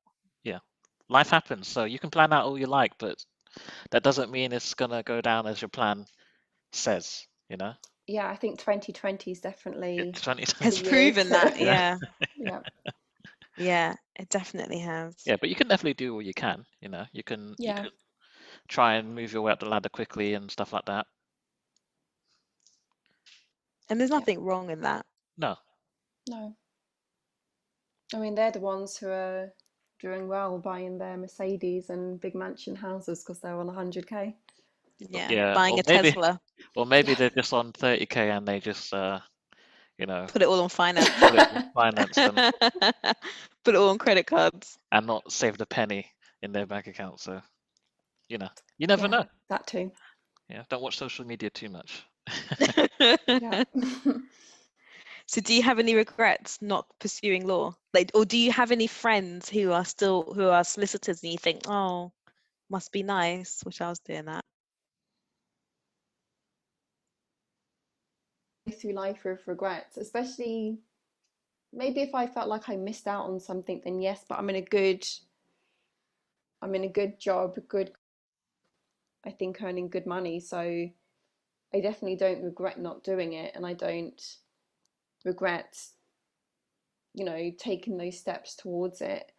Yeah, life happens. So you can plan out all you like, but that doesn't mean it's gonna go down as your plan says. Yeah, I think 2020 is definitely It's 2020. Has the year proven to that, yeah. yeah. Yeah, it definitely has. Yeah, but you can definitely do all you can. You can try and move your way up the ladder quickly and stuff like that. And there's nothing wrong in that. No. I mean, they're the ones who are doing well, buying their Mercedes and big mansion houses because they're on 100K. Yeah, buying a Tesla. Or maybe they're just on 30K and they just put it all on finance. Put it on finance and put it all on credit cards. And not saved a penny in their bank account. So, you never know. That too. Yeah, don't watch social media too much. Yeah. So do you have any regrets not pursuing law? Like, or do you have any friends who are solicitors and you think, oh, must be nice, wish I was doing that? Through life with regrets, especially maybe if I felt like I missed out on something, then yes, but I'm in a good job, I think earning good money, so I definitely don't regret not doing it, and I don't regret taking those steps towards it.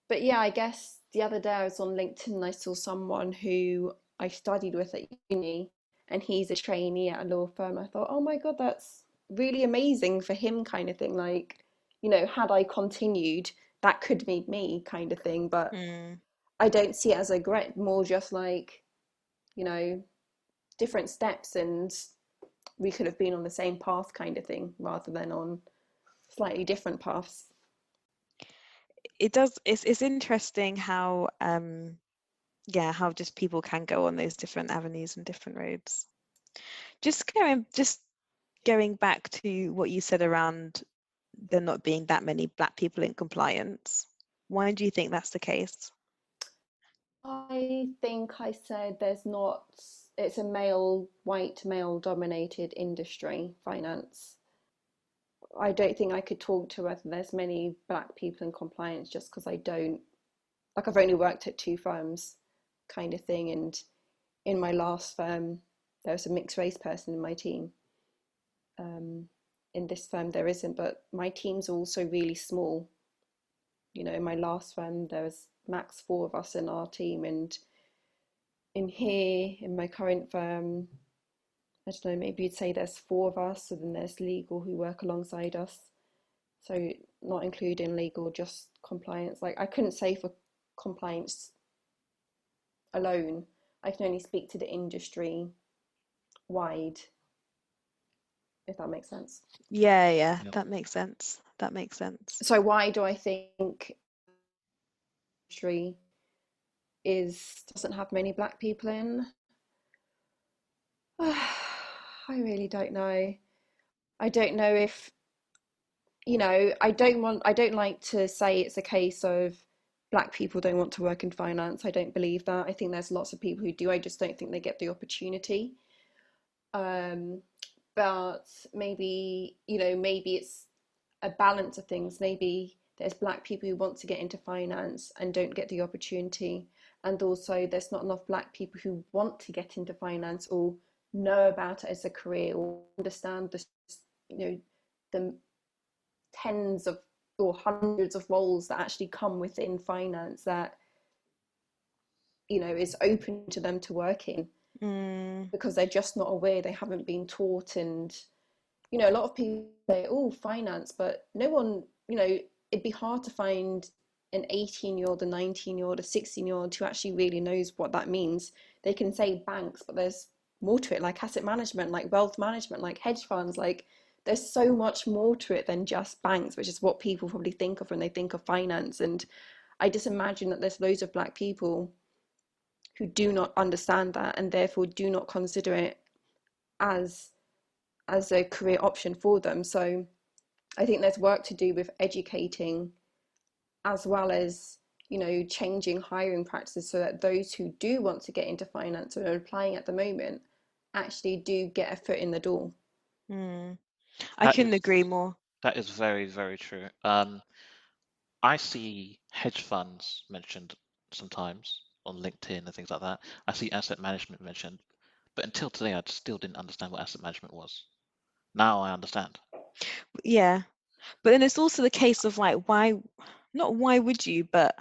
But yeah, I guess the other day I was on LinkedIn and I saw someone who I studied with at uni, and he's a trainee at a law firm. I thought, oh my God, that's really amazing for him, kind of thing. Like, had I continued, that could be me, kind of thing. But I don't see it as a regret, more just like, different steps, and we could have been on the same path, kind of thing, rather than on slightly different paths. It's interesting how how just people can go on those different avenues and different roads. Just going back to what you said around there not being that many Black people in compliance, why do you think that's the case? I think I said it's a white male dominated industry, finance. I don't think I could talk to whether there's many Black people in compliance, just because I've only worked at 2 firms, kind of thing. And in my last firm, there was a mixed race person in my team. In this firm, there isn't, but my team's also really small. In my last firm, there was max 4 of us in our team, and in my current firm, I don't know, maybe you'd say there's 4 of us, so then there's legal who work alongside us. So not including legal, just compliance. Like, I couldn't say for compliance alone. I can only speak to the industry wide, if that makes sense. Yeah. That makes sense. So why do I think industry doesn't have many Black people in? I really don't know. I don't know if I don't like to say it's a case of Black people don't want to work in finance. I don't believe that. I think there's lots of people who do. I just don't think they get the opportunity. But maybe it's a balance of things. Maybe there's Black people who want to get into finance and don't get the opportunity, and also there's not enough Black people who want to get into finance or know about it as a career, or understand the tens of or hundreds of roles that actually come within finance that is open to them to work in, because they're just not aware, they haven't been taught. And a lot of people say, oh, finance, but no one, it'd be hard to find an 18-year-old, a 19-year-old, a 16-year-old who actually really knows what that means. They can say banks, but there's more to it, like asset management, like wealth management, like hedge funds. Like, there's so much more to it than just banks, which is what people probably think of when they think of finance. And I just imagine that there's loads of Black people who do not understand that, and therefore do not consider it as a career option for them. So I think there's work to do with educating, as well as changing hiring practices, so that those who do want to get into finance and are applying at the moment actually do get a foot in the door. I couldn't agree more. That is very, very true. I see hedge funds mentioned sometimes on LinkedIn and things like that. I see asset management mentioned, but until today, I still didn't understand what asset management was. Now I understand. Yeah. But then it's also the case of like, why would you, but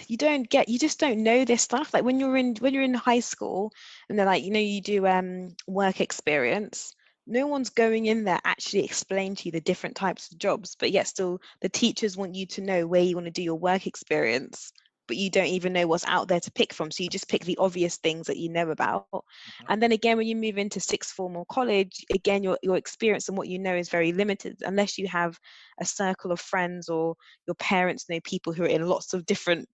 you just don't know this stuff. Like when you're in high school and they're like, you do work experience, no one's going in there actually explain to you the different types of jobs, but yet still the teachers want you to know where you want to do your work experience, but you don't even know what's out there to pick from, so you just pick the obvious things that you know about. And then again, when you move into sixth form or college, again, your experience and what you know is very limited unless you have a circle of friends or your parents know people who are in lots of different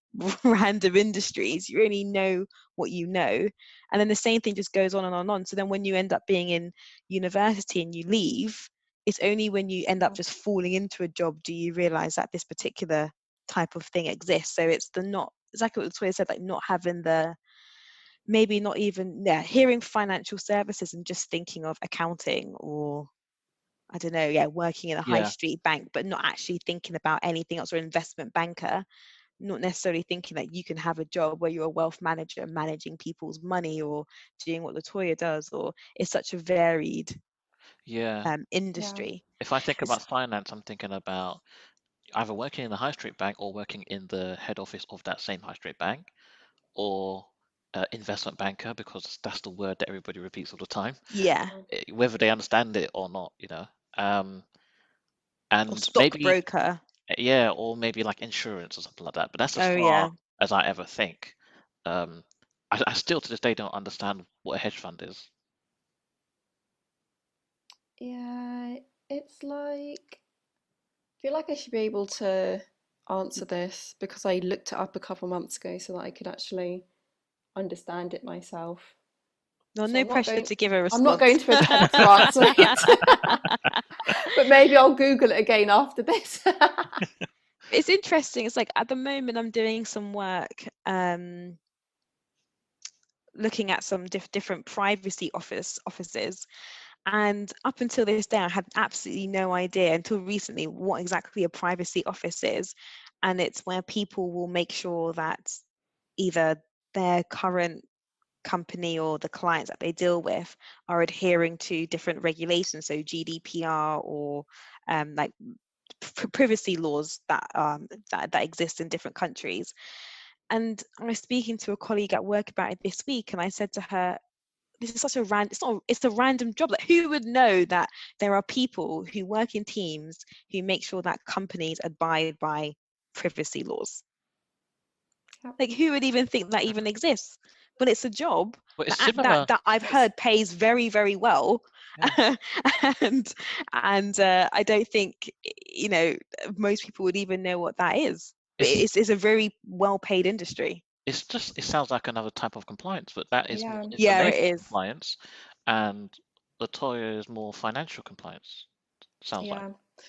random industries. You only know what you know. And then the same thing just goes on and on and on. So then when you end up being in university and you leave, it's only when you end up just falling into a job do you realize that this particular type of thing exists. So it's exactly what Latoya said, like not having maybe not even hearing financial services and just thinking of accounting or I don't know, working in a high street bank, but not actually thinking about anything else, or investment banker, not necessarily thinking that you can have a job where you're a wealth manager managing people's money or doing what Latoya does, or it's such a varied industry. If I think about finance, I'm thinking about either working in a high street bank or working in the head office of that same high street bank, or investment banker, because that's the word that everybody repeats all the time. Yeah. Whether they understand it or not, Or and maybe stockbroker. or maybe like insurance or something like that. But that's as far as I ever think. I still to this day don't understand what a hedge fund is. Yeah, it's like I feel like I should be able to answer this because I looked it up a couple months ago so that I could actually understand it myself. No, So no pressure to give a response. I'm not going to attempt to answer it. But maybe I'll Google it again after this. It's interesting. It's like at the moment I'm doing some work looking at some different privacy offices. And up until this day, I had absolutely no idea until recently what exactly a privacy office is. And it's where people will make sure that either their current company or the clients that they deal with are adhering to different regulations, so GDPR or like privacy laws that exist in different countries. And I was speaking to a colleague at work about it this week, and I said to her, this is such a it's a random job. Like, who would know that there are people who work in teams who make sure that companies abide by privacy laws? Like, who would even think that even exists? But it's a job that I've heard pays very, very well. and I don't think most people would even know what that is. But it's a very well-paid industry. It sounds like another type of compliance, but that is more information compliance, and Latoya is more financial compliance. Sounds like.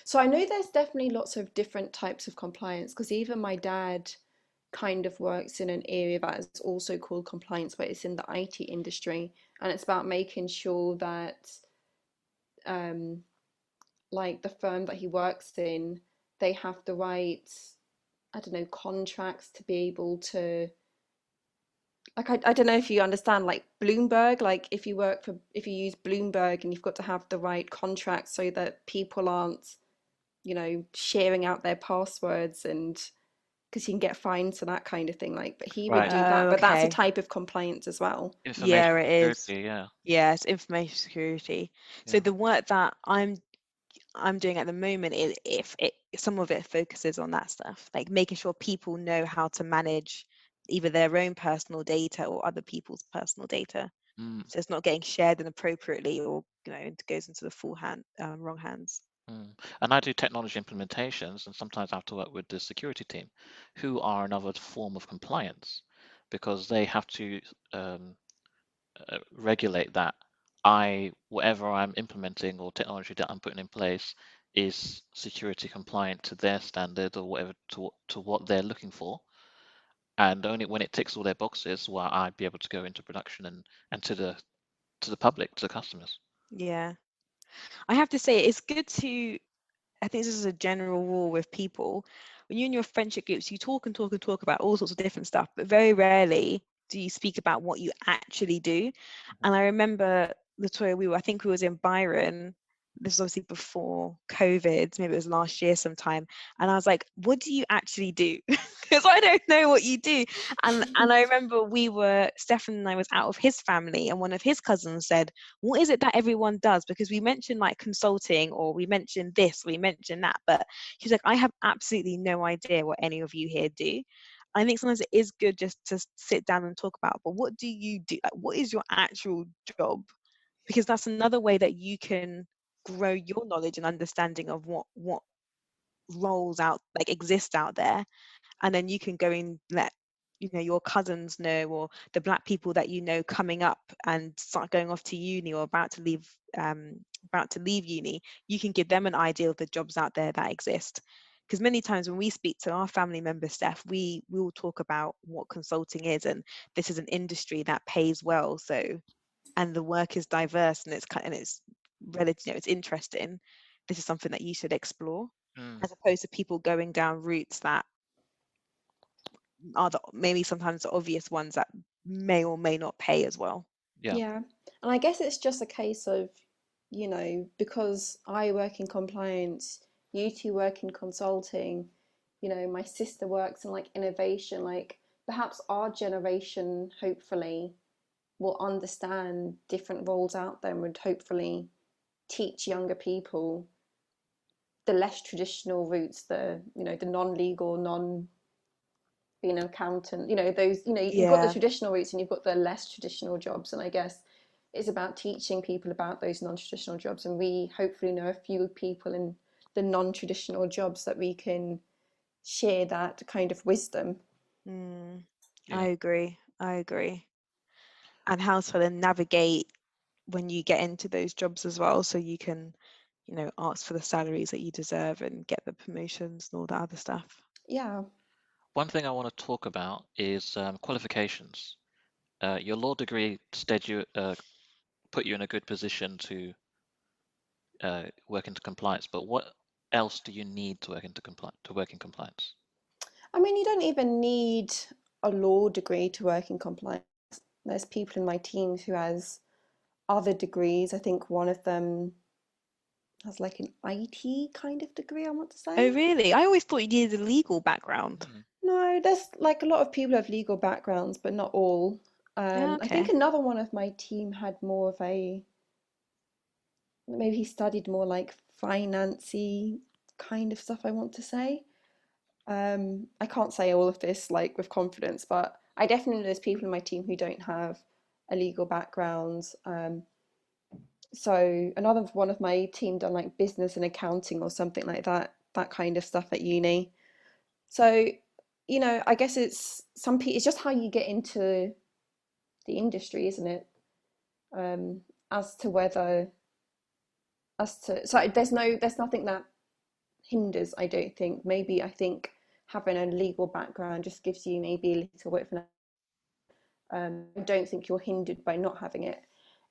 So I know there's definitely lots of different types of compliance, because even my dad kind of works in an area that is also called compliance, but it's in the IT industry, and it's about making sure that like the firm that he works in, they have the right, I don't know, contracts to be able to, like, I don't know if you understand, like Bloomberg, like if you use Bloomberg, and you've got to have the right contracts so that people aren't, sharing out their passwords, and because you can get fines and that kind of thing. Like, but he would do that, but that's a type of compliance as well. Yeah, it is. Yeah. Yeah, it's information security. So the work that I'm doing at the moment is some of it focuses on that stuff, like making sure people know how to manage either their own personal data or other people's personal data. So it's not getting shared inappropriately, or it goes into the wrong hands. And I do technology implementations, and sometimes I have to work with the security team, who are another form of compliance, because they have to regulate that whatever I'm implementing or technology that I'm putting in place is security compliant to their standard, or whatever, to what they're looking for. And only when it ticks all their boxes will I be able to go into production and to the public, to the customers. Yeah, I have to say it's good to. I think this is a general rule with people. When you're in your friendship groups, you talk and talk and talk about all sorts of different stuff, but very rarely do you speak about what you actually do. And I remember, Latoya, I think we was in Byron, this was obviously before COVID, maybe it was last year sometime, and I was like, what do you actually do? Because I don't know what you do. And I remember Stefan and I was out of his family, and one of his cousins said, what is it that everyone does? Because we mentioned like consulting, or we mentioned this, we mentioned that, but she's like, I have absolutely no idea what any of you here do. I think sometimes it is good just to sit down and talk about, but what do you do? Like, what is your actual job? Because that's another way that you can grow your knowledge and understanding of what roles out like exist out there, and then you can go and let your cousins know, or the Black people that you know coming up and start going off to uni, or about to leave uni. You can give them an idea of the jobs out there that exist. Because many times when we speak to our family members, Steph, we will talk about what consulting is, and this is an industry that pays well, so, and the work is diverse, and it's relative, it's interesting. This is something that you should explore, as opposed to people going down routes that are maybe sometimes the obvious ones that may or may not pay as well. Yeah. And I guess it's just a case of, because I work in compliance, you two work in consulting, my sister works in like innovation, like perhaps our generation hopefully will understand different roles out there and would hopefully teach younger people the less traditional routes, the non-legal, being an accountant, those, you've got the Yeah. traditional routes and you've got the less traditional jobs. And I guess it's about teaching people about those non-traditional jobs. And we hopefully know a few people in the non-traditional jobs that we can share that kind of wisdom. I agree. And how to then navigate when you get into those jobs as well, so you can, ask for the salaries that you deserve and get the promotions and all that other stuff. Yeah. One thing I want to talk about is qualifications. Your law degree put you in a good position to work into compliance, but what else do you need to work in compliance? I mean, you don't even need a law degree to work in compliance. There's people in my team who has other degrees. I think one of them has like an IT kind of degree, I want to Oh, say. really? I always thought you needed a legal background. No, there's like a lot of people have legal backgrounds, but not all. I think Okay. another one of my team had more of maybe he studied more like financy kind of stuff, I want to say. I can't say all of this like with confidence, but I definitely know there's people in my team who don't have a legal background. So another one of my team done like business and accounting or something like that kind of stuff at uni. So, I guess it's it's just how you get into the industry, isn't it? Um, as to whether so there's nothing that hinders, I don't think. Maybe I think having a legal background just gives you maybe a little bit of I don't think you're hindered by not having it.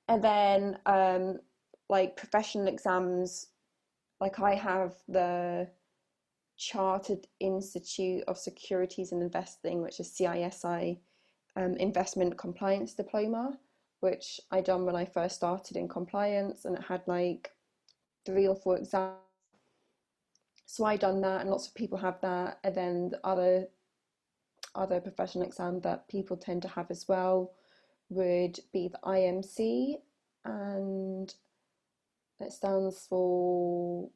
And then like professional exams, like I have the Chartered Institute of Securities and Investing, which is CISI, investment compliance diploma, which I done when I first started in compliance, and it had like 3 or 4 exams. So I done that, and lots of people have that. And then the other professional exam that people tend to have as well would be the IMC, and it stands for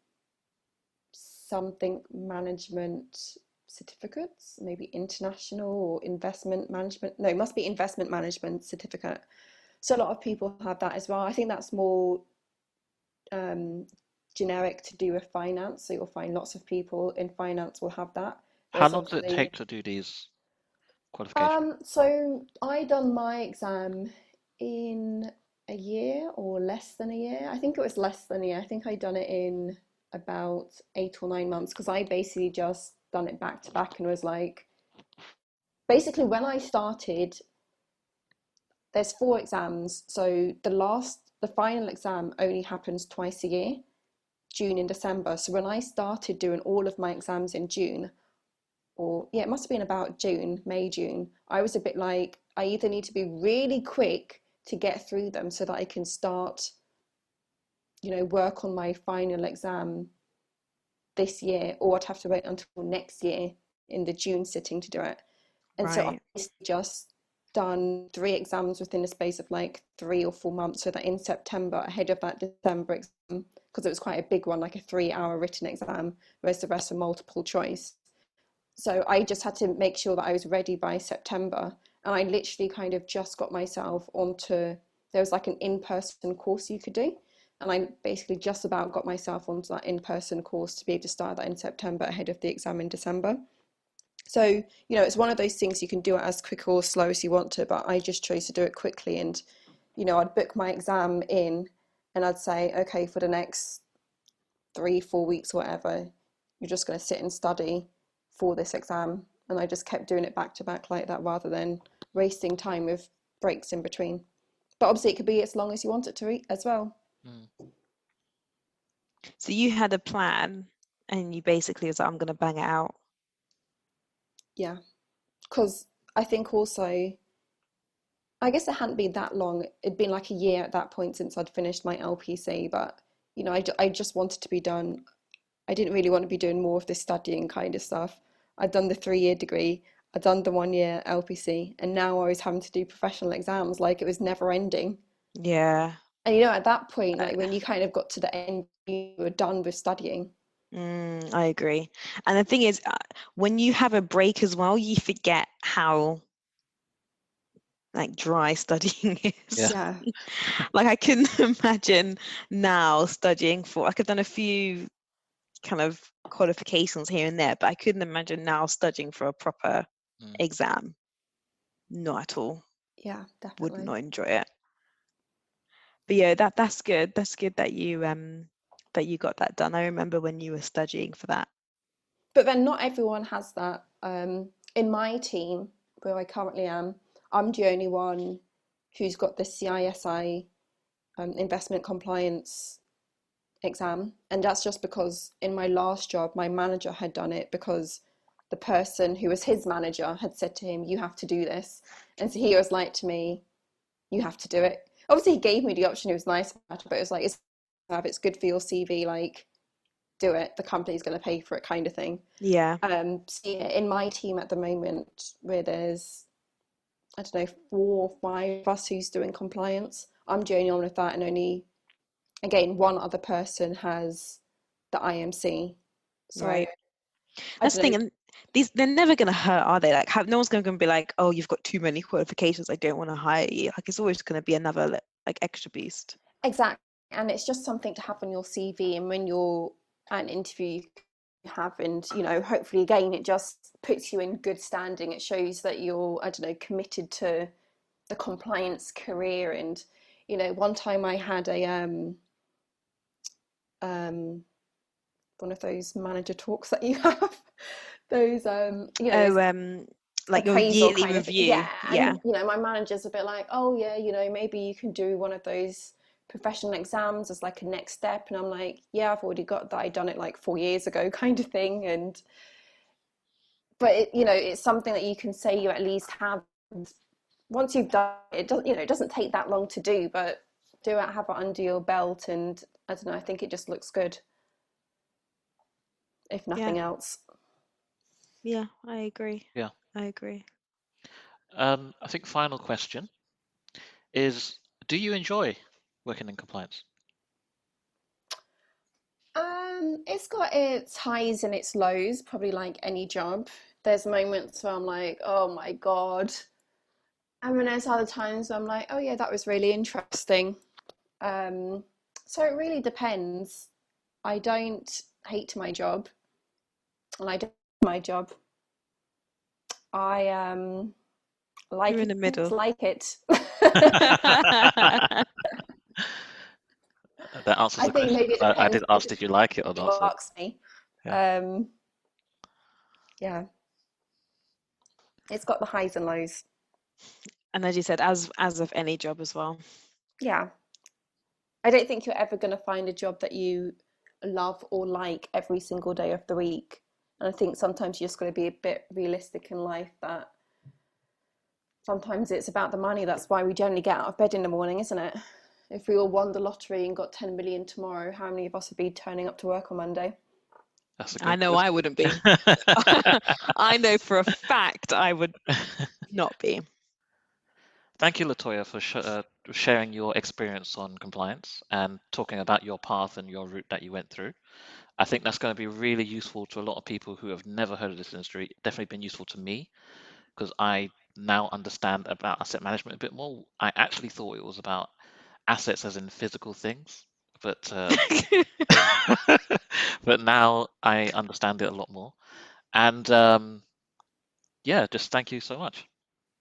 something management certificates, maybe international or investment management. No, it must be investment management certificate. So a lot of people have that as well. I think that's more generic to do with finance. So you'll find lots of people in finance will have that. How Whereas long does it obviously, take to do these qualifications? so I done my exam in a year or less than a year. I think it was less than a year. I think I done it in about 8 or 9 months, because I basically just done it back to back and was like, basically when I started, there's 4 exams. So the final exam only happens twice a year, June and December. So when I started doing all of my exams in June, or yeah, it must have been about May, June, I was a bit like, I either need to be really quick to get through them so that I can start work on my final exam this year, or I'd have to wait until next year in the June sitting to do it. And so Right. I've just done 3 exams within the space of like 3 or 4 months, so that in September, ahead of that December exam, because it was quite a big one, like a 3-hour written exam, whereas the rest are multiple choice. So I just had to make sure that I was ready by September. And I literally kind of just got myself onto, there was like an in-person course you could do. And I basically just about got myself onto that in-person course to be able to start that in September ahead of the exam in December. So, it's one of those things you can do it as quick or slow as you want to, but I just chose to do it quickly. And, I'd book my exam in and I'd say, okay, for the next 3-4 weeks, whatever, you're just going to sit and study for this exam. And I just kept doing it back to back like that rather than wasting time with breaks in between. But obviously, it could be as long as you want it to be as well. So you had a plan and you basically was like, I'm going to bang it out. Yeah. Because I think also, I guess it hadn't been that long. It'd been like a year at that point since I'd finished my LPC. But, I just wanted to be done. I didn't really want to be doing more of this studying kind of stuff. I'd done the 3-year degree, I'd done the 1-year LPC, and now I was having to do professional exams. Like, it was never ending. Yeah. And at that point, like when you kind of got to the end, you were done with studying. I agree. And the thing is, when you have a break as well, you forget how like dry studying is. Yeah. Like I couldn't imagine now studying for, like I've done a few kind of qualifications here and there, but I couldn't imagine now studying for a proper exam. Not at all. Yeah, Would definitely. not enjoy it. But yeah, that's good. That's good that you got that done. I remember when you were studying for that. But then not everyone has that. In my team, where I currently am, I'm the only one who's got the CISI investment compliance exam. And that's just because in my last job, my manager had done it because the person who was his manager had said to him, you have to do this. And so he was like to me, you have to do it. Obviously, he gave me the option. He was nice about it, but it was like, it's good for your CV, like, do it. The company's going to pay for it, kind of thing. Yeah. So yeah, in my team at the moment, where there's, I don't know, 4 or 5 of us who's doing compliance, I'm the only one with that, and only, again, one other person has the IMC. So Right. I That's the don't thing, know. and they're never gonna hurt, are they? Like, no one's gonna be like, oh, you've got too many qualifications, I don't want to hire you. Like, it's always gonna be another like extra boost. Exactly. And it's just something to have on your CV, and when you're at an interview you have, and hopefully again it just puts you in good standing. It shows that you're, I don't know, committed to the compliance career. And one time I had a one of those manager talks that you have, those Oh, like your appraisal yearly kind of, review. yeah. Yeah. And my manager's a bit like, oh yeah, maybe you can do one of those professional exams as like a next step. And I'm like, yeah, I've already got that, I done it like 4 years ago, kind of thing. And but it's something that you can say you at least have. Once you've done it, it doesn't take that long to do, but do it, have it under your belt. And I don't know, I think it just looks good, if Yeah. nothing else. Yeah, I agree. Yeah. I agree. I think final question is, do you enjoy working in compliance? It's got its highs and its lows, probably like any job. There's moments where I'm like, oh my God. And then there's other times where I'm like, oh yeah, that was really interesting. Um, so it really depends. I don't hate my job, and I don't hate my job. I like You're in it, the middle. like it. That answers I the think question, maybe it because I depends did ask, did you like it or who not? So asks me. yeah. Yeah, it's got the highs and lows. And as you said, as of any job as well. Yeah. I don't think you're ever going to find a job that you love or like every single day of the week. And I think sometimes you just got to be a bit realistic in life, that sometimes it's about the money. That's why we generally get out of bed in the morning, isn't it? If we all won the lottery and got 10 million tomorrow, how many of us would be turning up to work on Monday? That's a I good know I wouldn't be. I know for a fact I would not be. Thank you, Latoya, for sharing your experience on compliance and talking about your path and your route that you went through. I think that's going to be really useful to a lot of people who have never heard of this industry. Definitely been useful to me because I now understand about asset management a bit more. I actually thought it was about assets as in physical things, but but now I understand it a lot more. And yeah, just thank you so much.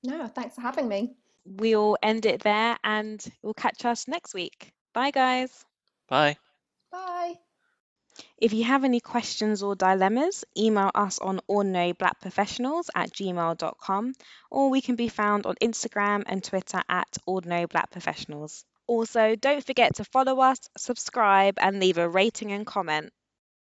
No, thanks for having me. We'll end it there and we'll catch us next week. Bye, guys. Bye. Bye. If you have any questions or dilemmas, email us on ordinaryblackprofessionals@gmail.com, or we can be found on Instagram and Twitter @ordinaryblackprofessionals. Also, don't forget to follow us, subscribe, and leave a rating and comment.